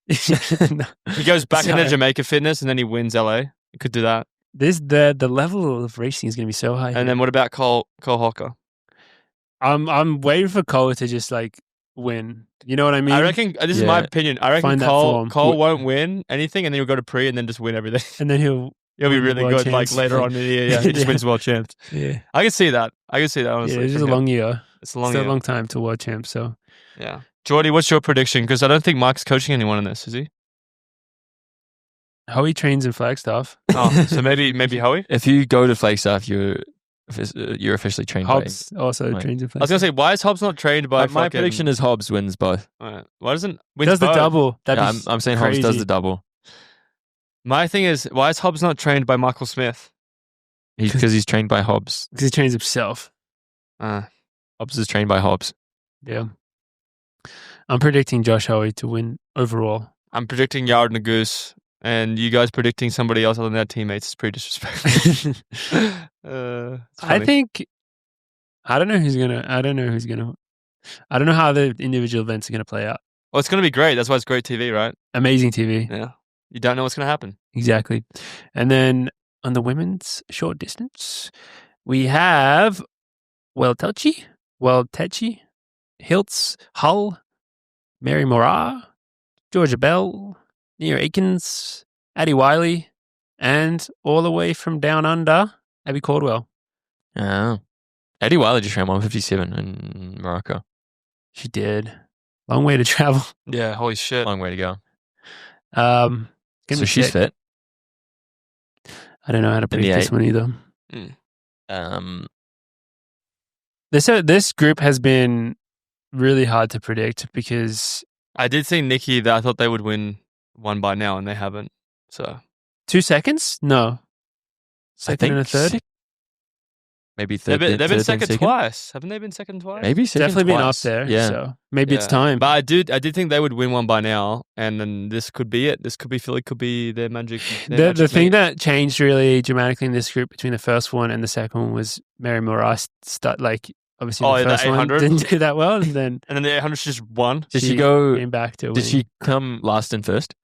No. He goes back into Sorry. Jamaica Fitness and then he wins LA. He could do that. The level of racing is going to be so high. And then what about Cole Hocker? I'm waiting for Cole to just like win. You know what I mean? I reckon, this is my Yeah. opinion, I reckon Find that Cole form. won't win anything and then he'll go to pre and then just win everything. And then he'll He'll be win really world good like champs. later on in the year. Yeah, he just Yeah. wins world champs. yeah. I can see that. Honestly. Yeah, it's just from a him. long year. It's a long Still year. a long time to world champ. So Yeah. Geordie, what's your prediction? Because I don't think Mike's coaching anyone in this, is he? Hoey trains in Flagstaff. Oh, so maybe Hoey? If you go to Flagstaff, you're officially trained Hobbs also Right. trains in I was going Flagstaff. to say, why is Hobbs not trained by by. My prediction is Hobbs wins both. Alright. Why doesn't... wins Does the both? double. That'd Yeah, be I'm saying Hobbs does crazy. the double. My thing is, why is Hobbs not trained by Michael Smith? Because he's trained by Hobbs. because he trains himself. Hobbs is trained by Hobbs. Yeah. I'm predicting Josh Hoey to win overall. I'm predicting Yard Nagoose, and you guys predicting somebody else other than their teammates is pretty disrespectful. It's I funny. think I don't know how the individual events are gonna play out. Well, it's going to be great. That's why it's great TV, right? Amazing TV. Yeah. You don't know what's going to happen. Exactly. And then on the women's short distance, we have Weltechi, Hiltz, Hull, Mary Morar, Georgia Bell, Nia Akins, Addie Wiley, and all the way from down under, Abby Caldwell. Oh. Eddie Wilder just ran 157 in Morocco. She did. Long way to travel. Yeah, holy shit. Long way to go. Gonna So be she's sick. fit. I don't know how to predict this 8. one either. Um, This group has been really hard to predict because I did see Nikki that I thought they would win one by now, and they haven't. So 2 seconds? No. Second and a third? Maybe they've third. been second twice. Haven't they been second twice? Maybe second Definitely been up twice. there. Yeah. So maybe it's Yeah. time. But I did think they would win one by now, and then this could be it. This could be Philly, could be their magic. The thing that changed really dramatically in this group between the first one and the second one was Mary Moras obviously Oh, the the first one 800? didn't do that well, and then and then the 800 just won. Did she go? came back to Did win. she come last and first?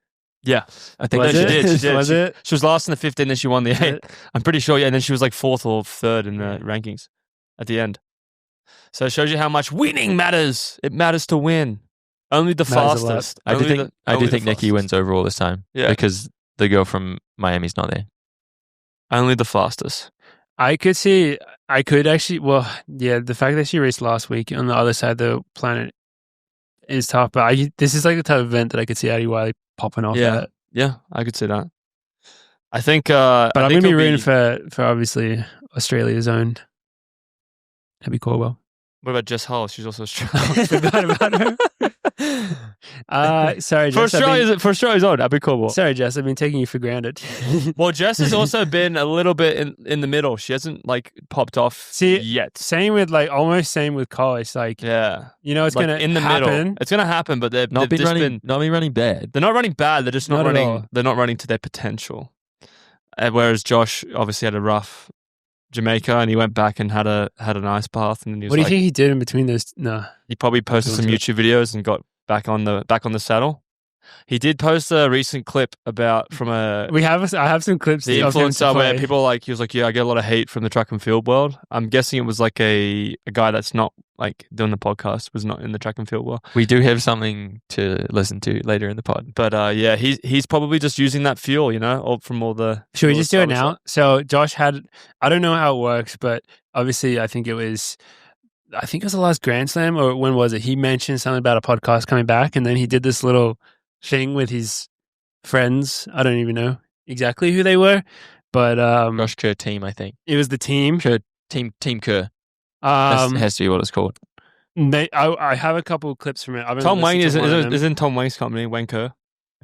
Yeah, I think Was she it? did. She did. Was she, it? she was last in the 15, then she won the 8. it? I'm pretty sure. Yeah, and then she was like 4th or 3rd in the Yeah. rankings at the end. So it shows you how much winning matters. It matters to win. Only the Matters a lot. fastest. I do Only think the- I do only the think Nikki fastest. wins overall this time. Yeah. Because the girl from Miami's not there. Only the fastest. I could actually, well, yeah, the fact that she raced last week on the other side of the planet is tough, but this is like the type of event that I could see Addie Wiley popping off Yeah. at. Yeah, I could see that. I think. But I'm going to be rooting for obviously Australia's own Abby Caldwell. What about Jess Hull? She's also Australian. Forgot about her. Sorry, Jess. For Australia's own, Abby Caldwell. Sorry, Jess. I've been taking you for granted. Well, Jess has also been a little bit in the middle. She hasn't like popped off yet. Same with almost same with Cole. It's like, yeah, it's like going to in the middle. It's going to happen, but they've not been running bad. They're not running bad. They're just not running. All. They're not running to their potential. Whereas Josh obviously had a rough Jamaica, and he went back and had a nice path. And then he was what do you think he did in between those? No, he probably posted some YouTube videos and got back on the saddle. He did post a recent clip about I have some clips. The influencer where people he was like, yeah, I get a lot of hate from the track and field world. I'm guessing it was like a guy that's not like doing the podcast, was not in the track and field world. We do have something to listen to later in the pod. But yeah, he's probably just using that fuel, from all the. Should we just do it now? So Josh I don't know how it works, but obviously I think it was the last Grand Slam, or when was it? He mentioned something about a podcast coming back, and then he did this little thing with his friends. I don't even know exactly who they were, but Josh Kerr team, I think it was the team. Team Kerr. Has to be what it's called. I have a couple of clips from it. Tom Wayne isn't Tom Wayne's company, Wayne Kerr.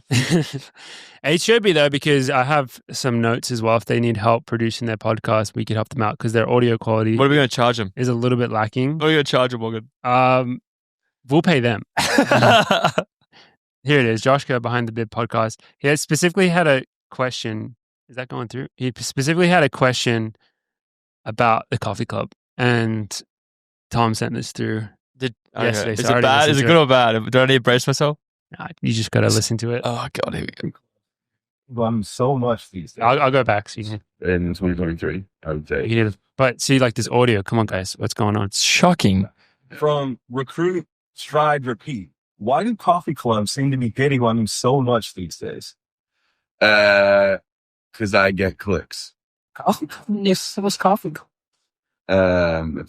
It should be though, because I have some notes as well. If they need help producing their podcast, we could help them out because their audio quality. What are we going to charge them? Is a little bit lacking. What are we going to charge them, Morgan? We'll pay them. Here it is. Josh Kerr, Behind the Bib podcast. He had specifically had a question. Is that going through? He specifically had a question about the coffee club, and Tom sent this through yesterday. Is it bad? Is it good or bad? Do I need to brace myself? Nah, you just got to listen to it. Oh God, here we go. I'm so much these days. I'll go back. So you can, in 2023, I would say. But see, like this audio. Come on, guys. What's going on? It's shocking. From recruit, stride, repeat. Why do coffee clubs seem to be hitting on you so much these days? Because I get clicks. Coffee club? Yes, it was coffee club. Damn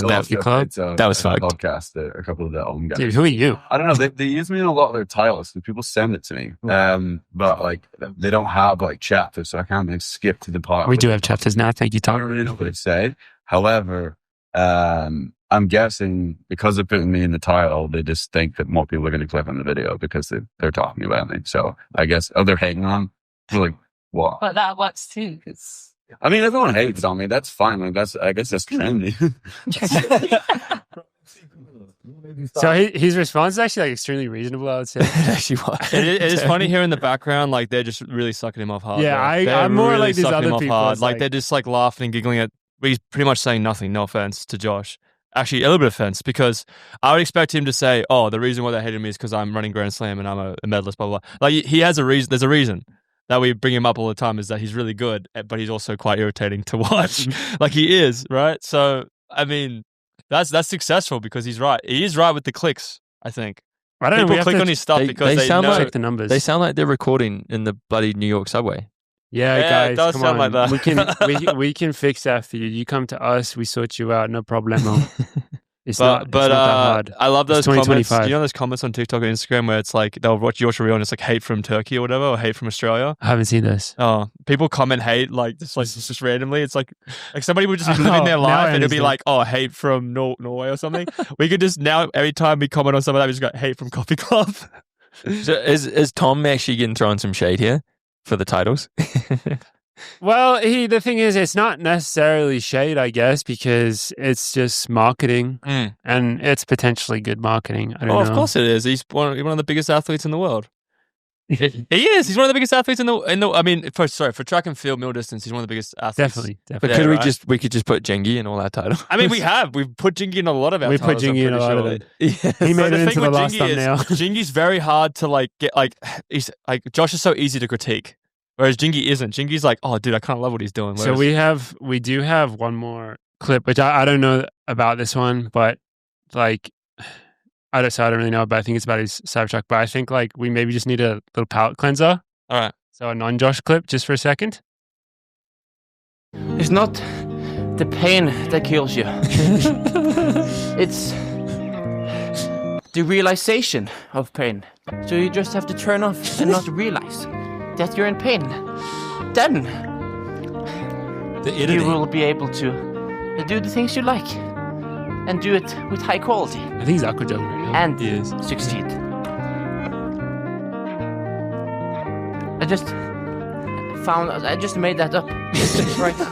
that club. That was fucked. Podcast. A couple of their own guys. Dude, who are you? I don't know. They use me in a lot of their titles. People send it to me. But like they don't have like chapters, so I can't like skip to the part. We do have chapters now. Thank you, Tom. I don't really know what they say. However, I'm guessing because they're putting me in the title, they just think that more people are going to click on the video because they're talking about me. So I guess they're hating on. Like what? But that works too. I mean, everyone hates on me. That's fine. Like I guess that's trendy. So his response is actually like extremely reasonable, I would say. It is funny here in the background, like they're just really sucking him off hard. Yeah, I'm more like these other people. Like they're just like laughing and giggling at. He's pretty much saying nothing. No offense to Josh. Actually, a little bit of offense, because I would expect him to say, "Oh, the reason why they hated me is because I'm running Grand Slam and I'm a medalist." Blah blah blah. Like he has a reason. There's a reason that we bring him up all the time, is that he's really good, but he's also quite irritating to watch. Like he is, right? So I mean, that's successful because he's right. He is right with the clicks. I think I don't people click on his stuff because they sound know like the numbers. They sound like they're recording in the bloody New York subway. Yeah, guys, it does sound like that. We can fix that for you. You come to us, we sort you out, no problemo. It's not that hard. I love those comments. Do 2025. you know those comments on TikTok and Instagram where it's like they'll watch your reel and it's like hate from Turkey or whatever, or hate from Australia? I haven't seen this. Oh, people comment hate just randomly. It's like somebody would just be living their life and it'd be like, oh, hate from Norway or something. We could just now every time we comment on some of that, we just go hate from Coffee Club. So is Tom actually getting thrown some shade here for the titles? Well, the thing is, it's not necessarily shade, I guess, because it's just marketing, and it's potentially good marketing. I don't know. Of course it is. He's one of the biggest athletes in the world. He is. He's one of the biggest athletes in the. I mean, for track and field, middle distance, he's one of the biggest athletes. Definitely. But could we could just put Jengi in all our titles? I mean, we've put Jengi in a lot of our titles. We put Jengi in a lot of it. He made it into the last thumbnail. Jingi's very hard to get. He's like Josh is so easy to critique. Whereas Jingi isn't. Jingi's like, oh, dude, I kind of love what he's doing. So we do have one more clip, which I don't know about this one, but like, I don't really know, but I think it's about his CyberTruck. But I think like we maybe just need a little palate cleanser. All right. So a non-Josh clip just for a second. It's not the pain that kills you. It's the realization of pain. So you just have to turn off and not realize that you're in pain. then The you editing. will be able to do the things you like and do it with high quality I think he's aquajogging right now. and He is. succeed. I just made that up right now.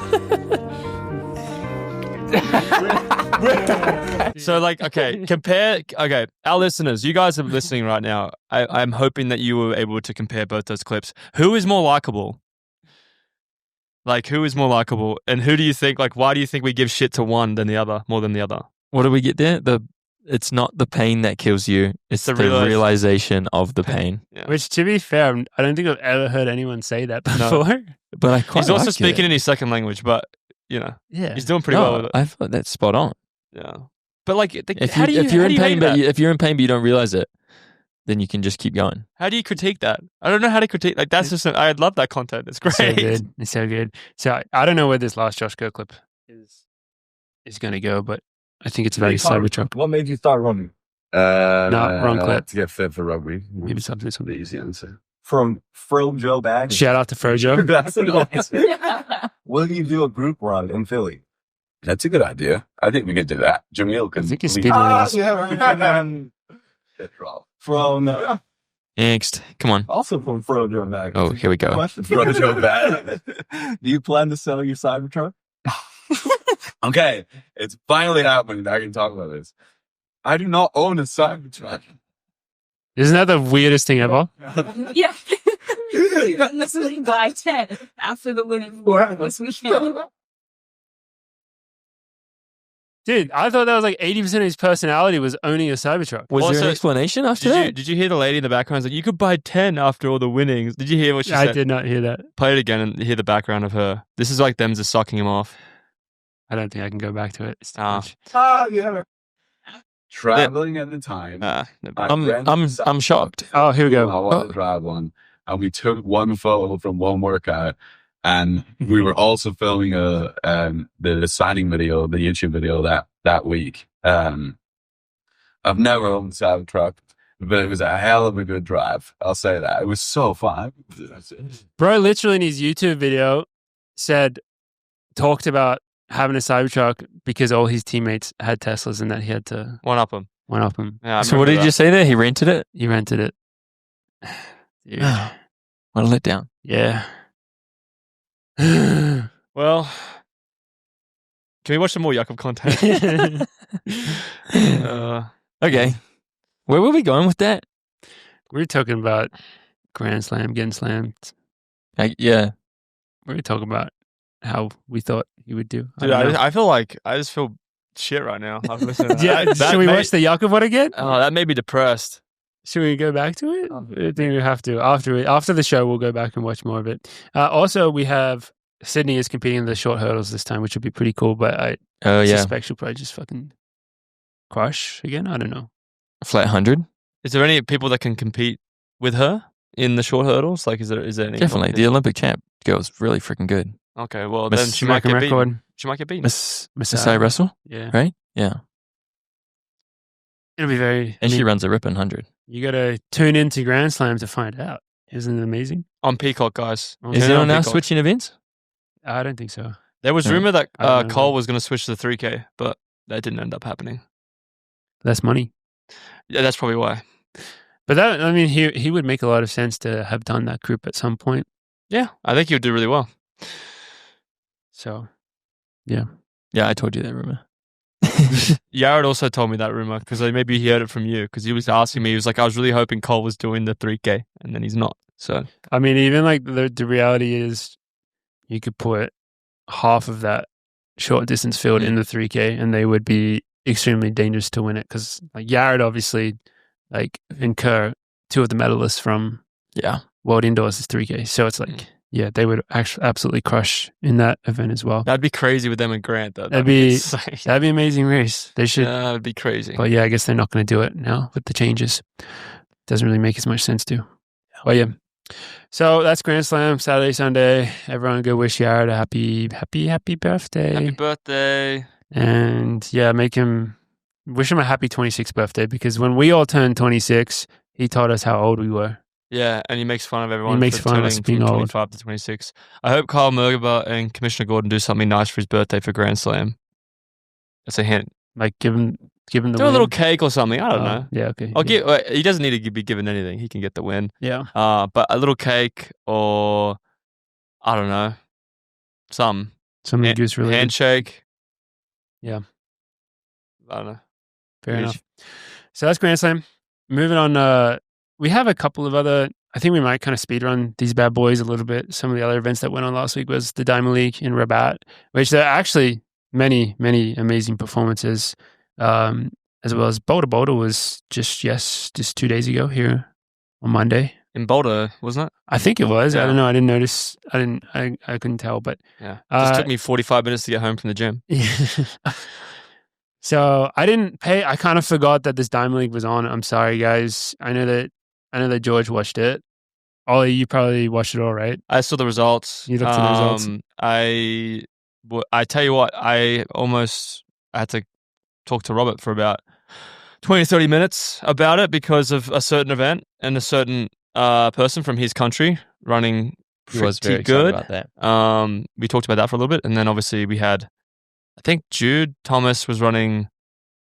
So, like, okay, our listeners, you guys are listening right now. I'm hoping that you were able to compare both those clips. Who is more likable? Like, who is more likable? And who do you think, like, why do you think we give shit to one than the other, more than the other? What do we get there? It's not the pain that kills you. It's the realization of the pain. Yeah. Which, to be fair, I don't think I've ever heard anyone say that before. But I quite He's also like speaking it. in his second language, but, you know, Yeah. he's doing pretty well with it. I thought that's spot on. Yeah. But, like, If you're in pain, but if you're in pain, but you don't realize it, then you can just keep going. how do you critique that? I don't know how to critique. Like, that's just, I love that content. It's great. So good. It's so good. So I don't know where this last Josh Kerr clip is going to go, but I think it's about his CyberTruck. What made you start running? wrong clip. To get fit for rugby. Maybe something. The easy answer. From Frojo Bag. Shout out to Frojo. That's a good answer. Will you do a group run in Philly? That's a good idea. I think we could do that. Jamil can. I think he's lead. speed running. From Next. Come on. also from Frojo Bag. Oh, here we go. Question. Frojo Bag. Do you plan to sell your Cybertruck? Okay, it's finally happening. I can talk about this. I do not own a Cybertruck. Isn't that the weirdest thing ever? Yeah. This is by 10 after the winning four this weekend. Dude, I thought that was like 80% of his personality was owning a Cybertruck. Was there Also, an explanation after that? Did you hear the lady in the background? Like, you could buy 10 after all the winnings. Did you hear what she I said? did not hear that. Play it again and hear the background of her. This is like them just sucking him off. I don't think I can go back to it. It's too Ah. much. Traveling at the time. No, I I'm rented I'm shocked. Oh, here we I go. wanted to drive one, and we took one photo from one workout, and we were also filming the signing video, the YouTube video that week. I've never owned a Cybertruck, but it was a hell of a good drive. I'll say that. It was so fun. Bro literally in his YouTube video talked about having a Cybertruck because all his teammates had Teslas and that he had to one up him. one up him. Yeah, I So what remember did you that. say there? He rented it? He rented it. Dude. What a letdown. Yeah. Well, can we watch some more Jakob content? Okay. Where were we going with that? We were talking about Grand Slam, getting slammed. Yeah. We were talking about how we thought he would do. Dude, I feel like I just feel shit right now. I've listened to that. Yeah, That should we made- watch the Jakob one again? Oh, that made me depressed. Should we go back to it? I think we have to. After the show, we'll go back and watch more of it. Also, we have Sydney is competing in the short hurdles this time, which would be pretty cool. But I Oh, yeah. suspect she'll probably just fucking crush again. I don't know. Flat 100? Is there any people that can compete with her in the short hurdles? Like, is there any? Definitely. The Olympic champ girl's really freaking good. Okay, well Miss then she might get American beaten. record. She might get beaten. Miss Miss Asai Russell, Yeah, right? Yeah. it'll be very. And I she mean, runs a ripping 100. You got to tune into Grand Slam to find out. Isn't it amazing? On Peacock, guys. Is Is Tune in anyone on now Peacock. switching events? I don't think so. There was No. rumor that I don't know. Cole was going to switch to the 3K, but that didn't end up happening. Less money. Yeah, that's probably why. But that, I mean, he would make a lot of sense to have done that group at some point. Yeah, I think he would do really well. So, Yeah, I told you that rumor. Yared also told me that rumor because maybe he heard it from you because he was asking me. He was like, I was really hoping Cole was doing the 3K, and then he's not. So I mean, even like the reality is you could put half of that short distance field in the 3K and they would be extremely dangerous to win it because like Yared obviously, like in Kerr, two of the medalists from Yeah. World Indoors is 3K. So it's like, yeah, they would actually absolutely crush in that event as well. that'd be crazy with them and Grant. Though. That'd be insane. that'd be an amazing race. They should, That'd be crazy. but yeah, I guess they're not going to do it now with the changes. Doesn't really make as much sense to. Well, yeah. So that's Grand Slam Saturday, Sunday. Everyone go wish Yared a happy birthday. Happy birthday. And yeah, wish him a happy 26th birthday because when we all turned 26, he taught us how old we were. Yeah, and he makes fun of everyone. He makes for fun of us turning being from old. 25 to 26. I hope Kyle Mergaba and Commissioner Gordon do something nice for his birthday for Grand Slam. That's a hint. Like give him the Do win. a little cake or something. I don't know. Yeah, okay. I'll give. He doesn't need to be given anything. He can get the win. Yeah. But a little cake or I don't know, something Goose related. handshake. Yeah. I don't know. Fair Huge. enough. So that's Grand Slam. Moving on, we have a couple of other. I think we might kind of speed run these bad boys a little bit. Some of the other events that went on last week was the Diamond League in Rabat, which there are actually many amazing performances, as well as Boulder. Boulder was just 2 days ago here on Monday. In Boulder, wasn't it? I think it was. Yeah. I don't know. I didn't notice. I couldn't tell, but Yeah. Just took me 45 minutes to get home from the gym. So I didn't pay. I kind of forgot that this Diamond League was on. I'm sorry, guys. I know that George watched it. Ollie, you probably watched it all, right? I saw the results. You looked at the results. I tell you what, I had to talk to Robert for about 20, 30 minutes about it because of a certain event and a certain person from his country running He was very pretty good. excited about that. We talked about that for a little bit. And then obviously we had, I think Jude Thomas was running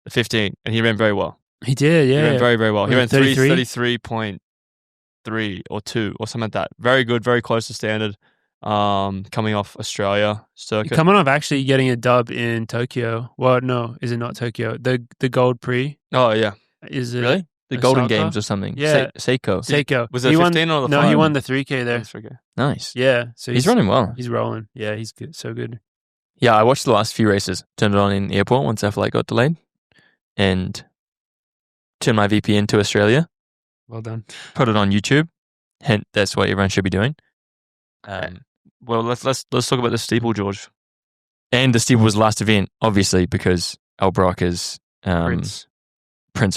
the 15 and he ran very well. He did, yeah. He ran very, very well. He ran 33? 33.3 or 2 or something like that. Very good, very close to standard. Coming off Australia circuit. Coming off actually getting a dub in Tokyo. Well, no, is it not Tokyo? The Gold Prix. Oh, yeah. Is it Really? The Osaka? Golden Games or something. Yeah. Seiko. Seiko. Was it He 15 won, or the No, 5? he won the 3K there. That's okay. Nice. Yeah. So He's running well. He's rolling. Yeah, he's good. So good. Yeah, I watched the last few races. Turned it on in the airport once our flight got delayed. And turned my VPN to Australia. Well done. Put it on YouTube. Hint, that's what everyone should be doing. Well, let's talk about the steeple, George. And the steeple was the last event, obviously, because El Brock is Prince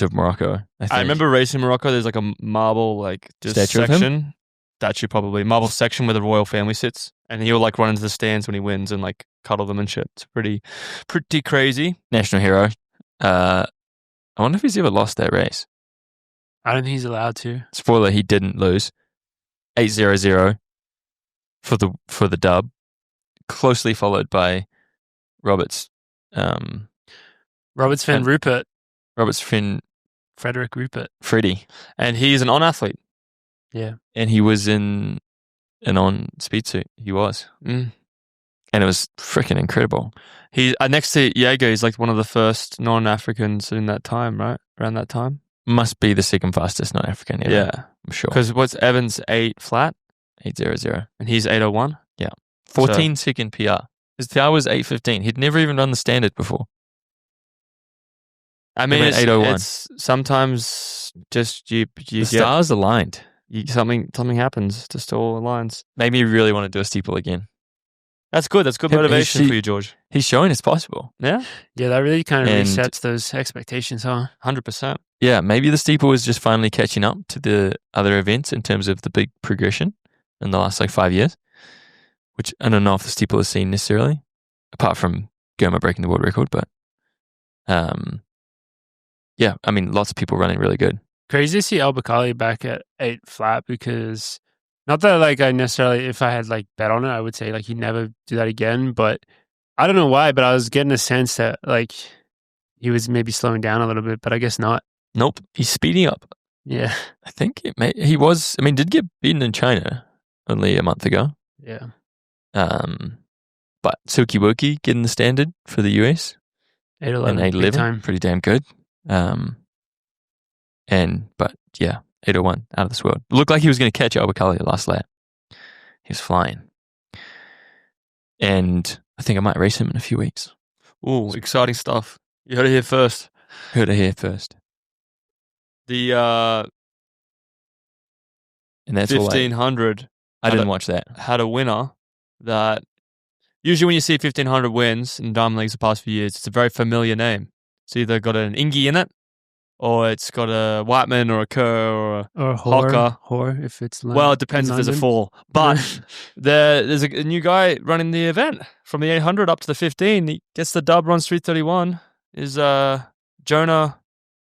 of Morocco. I think. I remember racing Morocco. There's like a marble just Statue of him? Statue probably. Marble section where the royal family sits. And he'll run into the stands when he wins and cuddle them and shit. It's pretty crazy. National hero. I wonder if he's ever lost that race. I don't think he's allowed to. Spoiler, he didn't lose. 8-0-0 for the dub. Closely followed by Robert's Finn and- Rupert. Robert's friend Frederick Rupert. Freddie. And he's an on-athlete. Yeah. And he was in an on speed suit. He was. Mm. And it was freaking incredible. He next to Jaeger, he's one of the first non-Africans in that time, right? Around that time. Must be the second fastest non-African ever. Yeah. I'm sure. Because what's Evans 8 flat 8-0-0. and he's 8:01. 14-second PR. His PR was 8:15. He'd never even run the standard before. I mean, went it's 8:01. sometimes just you The get stars aligned. something happens, just all aligns. Made me really want to do a steeple again. That's good. That's good Him- motivation he- for you, George. He's showing it's possible. Yeah, Yeah, that really kind of And- resets those expectations, huh? 100%. Yeah, maybe the steeple is just finally catching up to the other events in terms of the big progression in the last 5 years, which I don't know if the steeple has seen necessarily, apart from Goma breaking the world record. But yeah, I mean, lots of people running really good. Crazy to see El Bakali back at 8 flat because not that I necessarily, if I had bet on it, I would say he'd never do that again. But I don't know why, but I was getting a sense that he was maybe slowing down a little bit, but I guess not. Nope, he's speeding up. Yeah. I think he was. I mean, did get beaten in China only a month ago. Yeah. But Suki Woki getting the standard for the US 8:11. and big 8:11, time. pretty damn good. But yeah, 8:01 out of this world. Looked like he was going to catch Albacali last lap. He was flying, and I think I might race him in a few weeks. Ooh, exciting stuff. You heard it here first. Heard it here first, The and that's all. 1500 I didn't watch that. had a winner that usually when you see 1500 wins in Diamond Leagues the past few years, it's a very familiar name. It's either got an Ingy in it, or it's got a Whiteman or a Kerr or a Or Hocker. Whore, if it's Well, it depends if there's a fall. But there's a new guy running the event from the 800 up to the 15. He gets the dub, runs 331. Is Jonah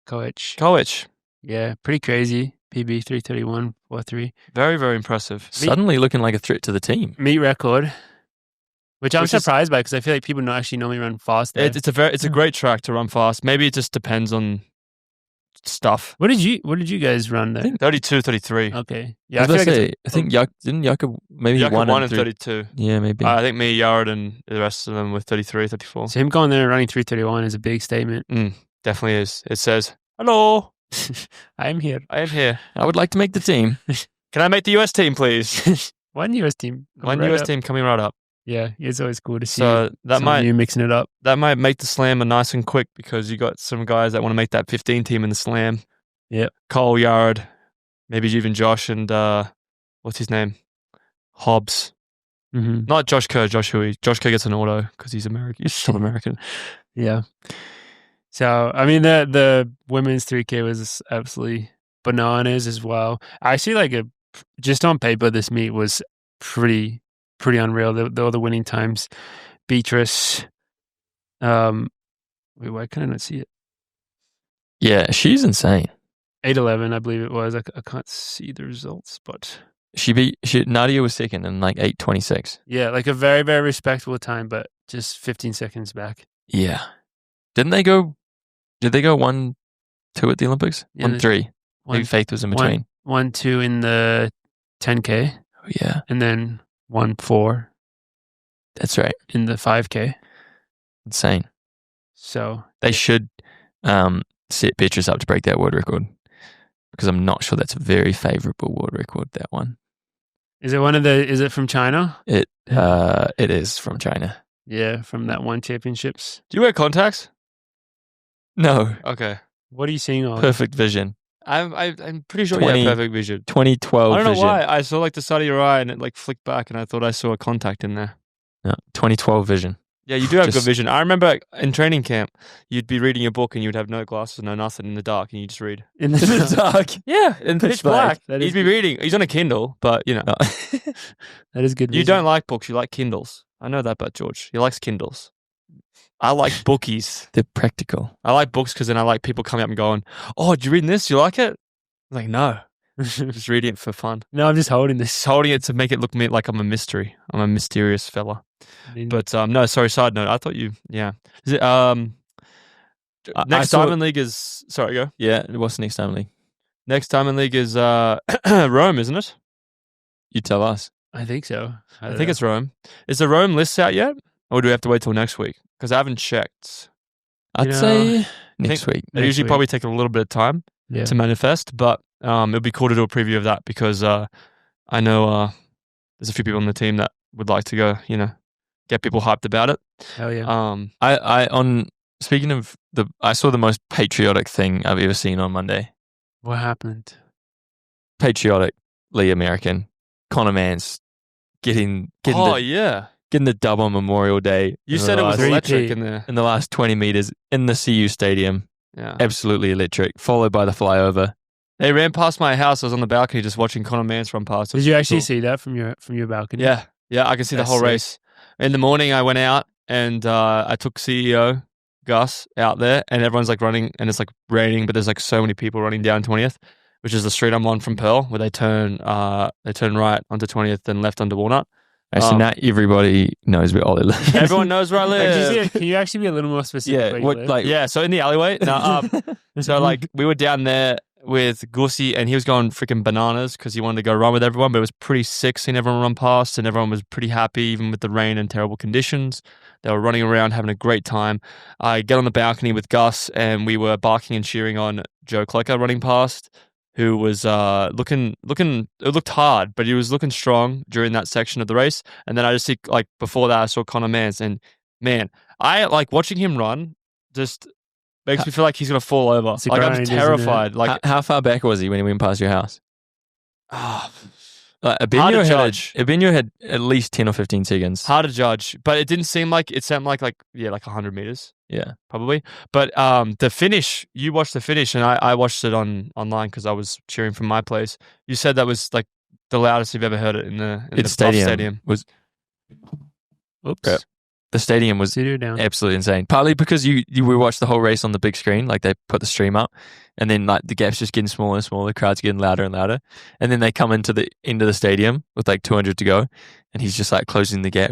Coach. Koech. Yeah, pretty crazy. PB 3:31.43. Very, very impressive. Suddenly looking like a threat to the team. Meet record, which I'm Which is- surprised by because I feel like people don't actually normally run fast there. It's a great track to run fast. Maybe it just depends on stuff. What did you guys run there? 32, 33. Okay. Yeah, I feel like it's say, I think didn't Jakob maybe Jakob won in in 32. Yeah, maybe. I think me, Yared, and the rest of them were 33, 34. so him going there and running 3:31 is a big statement. Definitely is. It says, "Hello, I am here. I am here. I would like to make the team. Can I make the US team, please?" One US team. One Right US up. team coming right up. Yeah, it's always cool to see. So that some of might you mixing it up. make the slam a nice and quick because you got some guys that want to make that 15 team in the slam. Yep. Cole, Yard, maybe even Josh and what's his name? Hobbs. Mm-hmm. Not Josh Kerr, Josh Huey. Josh Kerr gets an auto because he's American. He's still American. Yeah. So I mean the women's 3K was absolutely bananas as well. I see like just on paper this meet was pretty unreal. All the winning times. Beatrice. Wait, why can I not see it? Yeah, she's insane. 8:11, I believe it was. I can't see the results, but Nadia was second in like 8:26. yeah, like a very, very respectable time, but just 15 seconds back. Yeah. Did they go 1-2 at the Olympics? Yeah, 1-3. Maybe Faith was in between. 1-2 in the 10K, Oh, yeah. and then 1-4 That's right. in the 5K. Insane. So They should set Beatrice up to break that world record because I'm not sure that's a very favorable world record, that one. is it from China? It is from China. Yeah, from that one championships. Do you wear contacts? No. Okay. What are you seeing on? Perfect vision. I'm pretty sure 20 you have perfect vision. 2012 I don't know vision. why. I saw like the side of your eye and it like flicked back and I thought I saw a contact in there. No, 2012 vision. Yeah, you do have good Just- vision. I remember in training camp, you'd be reading a book and you'd have no glasses, no nothing in the dark, and you just read. In the dark. Yeah, in Pitch pitch black. That He'd is be good. reading. He's on a Kindle, but you know, No. That is good. you vision. don't like books. You like Kindles. I know that about George. He likes Kindles. I like bookies. They're practical. I like books because then I like people coming up and going, "Oh, did you read this? You like it?" I'm like, no, just reading it for fun. No, I'm just holding this. Just holding it to make it look me like I'm a mystery. I'm a mysterious fella. But no, sorry. Side note. I thought you. Yeah. Is it, I next saw- Diamond League is. Sorry, go. Yeah, what's the next time league? Next Diamond League is Rome, isn't it? You tell us. I think so. I think it's Rome. Is the Rome list out yet, or do we have to wait till next week? Because I haven't checked. I'd know, say next week. They usually probably take a little bit of time Yeah. to manifest, but it'll be cool to do a preview of that because I know there's a few people on the team that would like to go. You know, get people hyped about it. Hell yeah. Speaking of I saw the most patriotic thing I've ever seen on Monday. What happened? Patriotically American. Connor Mans getting Yeah, getting the dub on Memorial Day. you in said the it was last- electric in there. in the last 20 meters in the CU Stadium. Yeah, Absolutely electric. Followed by the flyover. they ran past my house. I was on the balcony just watching Conor Mans run past. It Did was you actually cool. see that from your balcony? Yeah, I can see the That's whole sick. race. In the morning, I went out and I took CEO Gus out there, and everyone's like running, and it's like raining, but there's like so many people running down 20th, which is the street I'm on from Pearl, where they turn right onto 20th and left onto Walnut. So now everybody knows where Ollie lives. Everyone knows where I live. Can you actually be a little more specific? Yeah, where you what live? like Yeah, so in the alleyway. So like we were down there with Gussie, and he was going freaking bananas because he wanted to go run with everyone, but it was pretty sick seeing everyone run past, and everyone was pretty happy even with the rain and terrible conditions. They were running around having a great time. I get on the balcony with Gus, and we were barking and cheering on Joe Klecker running past, who was looking. It looked hard, but he was looking strong during that section of the race. And then I just see like before that I saw Conor Mans, and man, I like watching him run. Just makes me feel like he's gonna fall over. It's a Like I'm grind, isn't it? terrified. Like how far back was he when he went past your house? Like Hard Abenio to judge. had at least 10 or 15 seconds. hard to judge, but it didn't seem like it sounded like 100 meters Yeah. probably. But the finish, you watched the finish, and I watched it online because I was cheering from my place. You said that was like the loudest you've ever heard it in the Its Buff stadium. was. Oops. Yeah. The stadium was Studio down. absolutely insane. Partly because we watched the whole race on the big screen, like they put the stream up, and then like the gap's just getting smaller and smaller, the crowd's getting louder and louder, and then they come into the end of the stadium with like 200 to go, and he's just like closing the gap.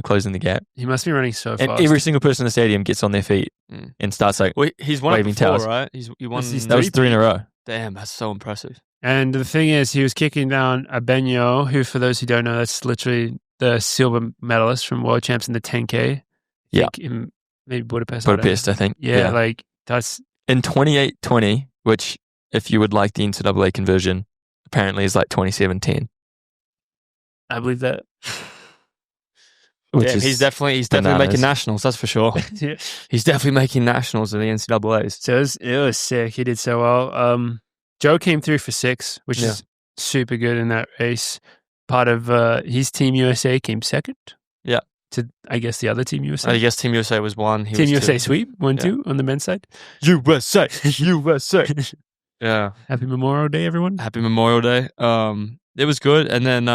He must be running so fast. And every single person in the stadium gets on their feet and starts like he's won it waving before, towels. right? He won. That was 3 in a row. Damn, that's so impressive. And the thing is, he was kicking down Abenyo, who, for those who don't know, that's literally the silver medalist from World Champs in the 10K. Yeah. In maybe Budapest. I think. Yeah, like that's... In 28.20, which if you would like the NCAA conversion, apparently is like 27.10. I believe that. Yeah, he's definitely making nationals, that's for sure. Yeah. He's definitely making nationals in the NCAAs. So it was sick. He did so well. Joe came through for 6, which is super good in that race. Part of his Team USA came second. Yeah. To, I guess, the other Team USA. I guess Team USA was 1. Team USA sweep, 1-2 on the men's side. USA. USA. Yeah. Happy Memorial Day, everyone. Happy Memorial Day. It was good. And then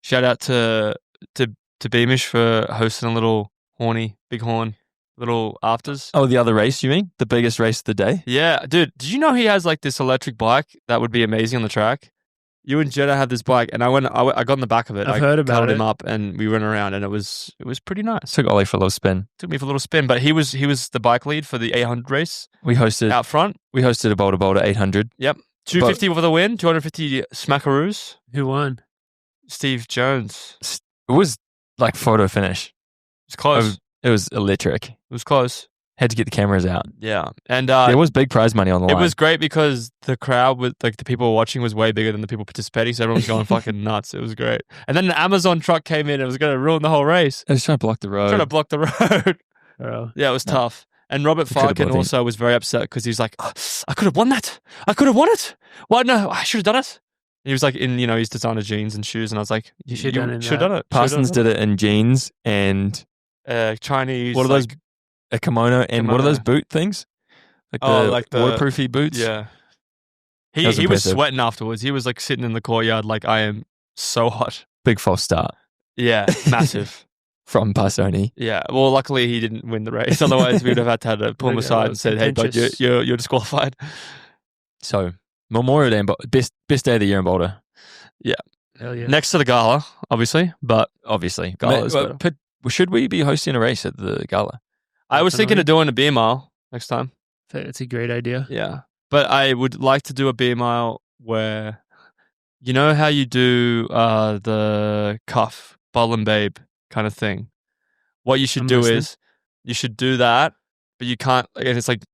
shout out to Beamish for hosting a little big horn, little afters. Oh, the other race, you mean? The biggest race of the day? Yeah. Dude, did you know he has like this electric bike that would be amazing on the track? You and Jenna have this bike, and I got in the back of it. I've heard about cuddled it. him up, and we went around, and it was pretty nice. Took Ollie for a little spin. Took me for a little spin, but he was the bike lead for the 800 race. We hosted out front. We hosted a Boulder 800. Yep, 250 for the win, 250 smackaroos. Who won? Steve Jones. It was like photo finish. It's close. It was electric. It was close. Had to get the cameras out. Yeah, and there was big prize money on the line. It was great because the crowd with like the people watching was way bigger than the people participating, so everyone was going fucking nuts. It was great. And then an Amazon truck came in and it was going to ruin the whole race. It was trying to block the road. Yeah, it was tough. And Robert Farkin also was very upset because he was like, I could have won that. I could have won it. Why no? I should have done it. He was like in his designer jeans and shoes, and I was like, you should have done it. Parsons did it in jeans and Chinese. What are those? A kimono and what are those boot things? Like the waterproofy boots? Yeah. He was sweating afterwards. He was like sitting in the courtyard like, I am so hot. Big false start. Yeah, massive. From Parsoni. Yeah. Well, luckily he didn't win the race. Otherwise, we would have had to pull him aside and said, hey, bud, you're disqualified. So, Memorial Day, best day of the year in Boulder. Yeah. Hell yeah. Next to the gala, obviously. But obviously. Gala's better. Should we be hosting a race at the gala? I was thinking of doing a beer mile next time. That's a great idea. Yeah. But I would like to do a beer mile where, you know how you do the cuff, Bull and Babe kind of thing? What you should do is, you should do that, but you can't, it's like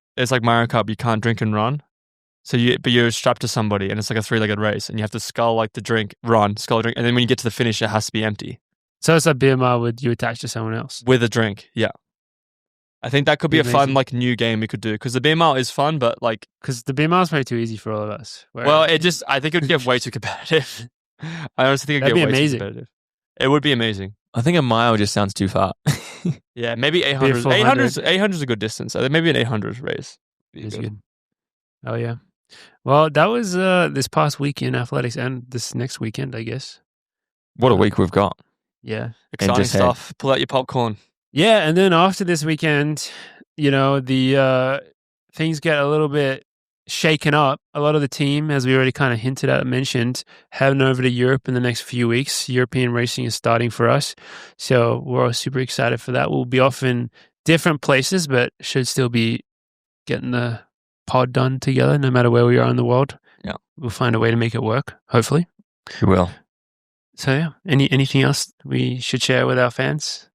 Mario Kart, you can't drink and run. But you're strapped to somebody and it's like a 3-legged race and you have to scull like the drink, scull drink. And then when you get to the finish, it has to be empty. So it's a beer mile with you attached to someone else? With a drink, yeah. I think that could be a fun like new game we could do because the beer mile is fun, but like because the beer mile is way too easy for all of us. Well, I think it would get way too competitive. I honestly think it'd get way too competitive. It would be amazing. I think a mile just sounds too far. Yeah, maybe 800. 800 is a good distance. I think maybe an 800 race is good. Oh yeah. Well, that was this past week in athletics and this next weekend, I guess. What a week we've got. Yeah. Exciting stuff. Pull out your popcorn. Yeah, and then after this weekend, the things get a little bit shaken up. A lot of the team, as we already kind of hinted at, mentioned, heading over to Europe in the next few weeks. European racing is starting for us, so we're all super excited for that. We'll be off in different places, but should still be getting the pod done together, no matter where we are in the world. Yeah, we'll find a way to make it work. Hopefully, we will. So yeah, anything else we should share with our fans?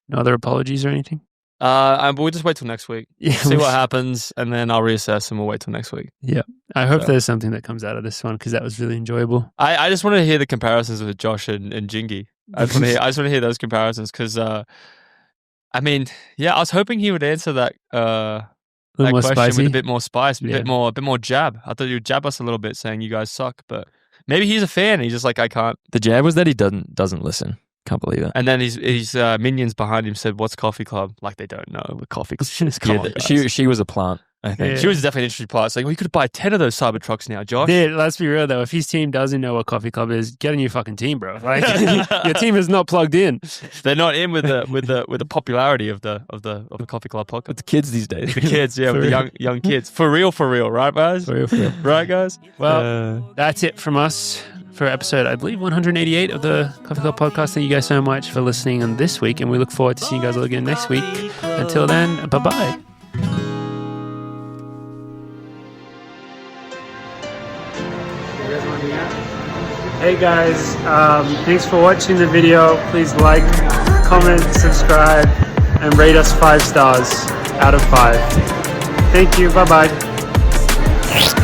No other apologies or anything? We'll just wait till next week. Yeah, see what happens, and then I'll reassess, and we'll wait till next week. Yeah, I hope there's something that comes out of this one because that was really enjoyable. I just want to hear the comparisons with Josh and Jingy. I just want to hear those comparisons because, I was hoping he would answer that question spicy. with a bit more spice, a bit more jab. I thought he would jab us a little bit, saying you guys suck, but maybe he's a fan. And he's just like, I can't. The jab was that he doesn't listen. Can't believe it. And then his minions behind him said, "What's Coffee Club?" Like they don't know what Coffee Club is. Come on, guys. She was a plant, I think. Yeah. She was definitely an interesting part. It's like, well, you could buy 10 of those CyberTrucks now, Josh. Dude, let's be real though. If his team doesn't know what Coffee Club is, get a new fucking team, bro. Like your team is not plugged in. They're not in with the popularity of the Coffee Club podcast. With the kids these days. The kids, yeah, with the young kids. For real, right, guys? For real. Right, guys? Well, that's it from us for episode, I believe, 188 of the Coffee Club podcast. Thank you guys so much for listening on this week, and we look forward to seeing you guys all again next week. Until then, bye-bye. Hey guys, thanks for watching the video. Please like, comment, subscribe, and rate us 5 stars out of 5. Thank you. Bye-bye.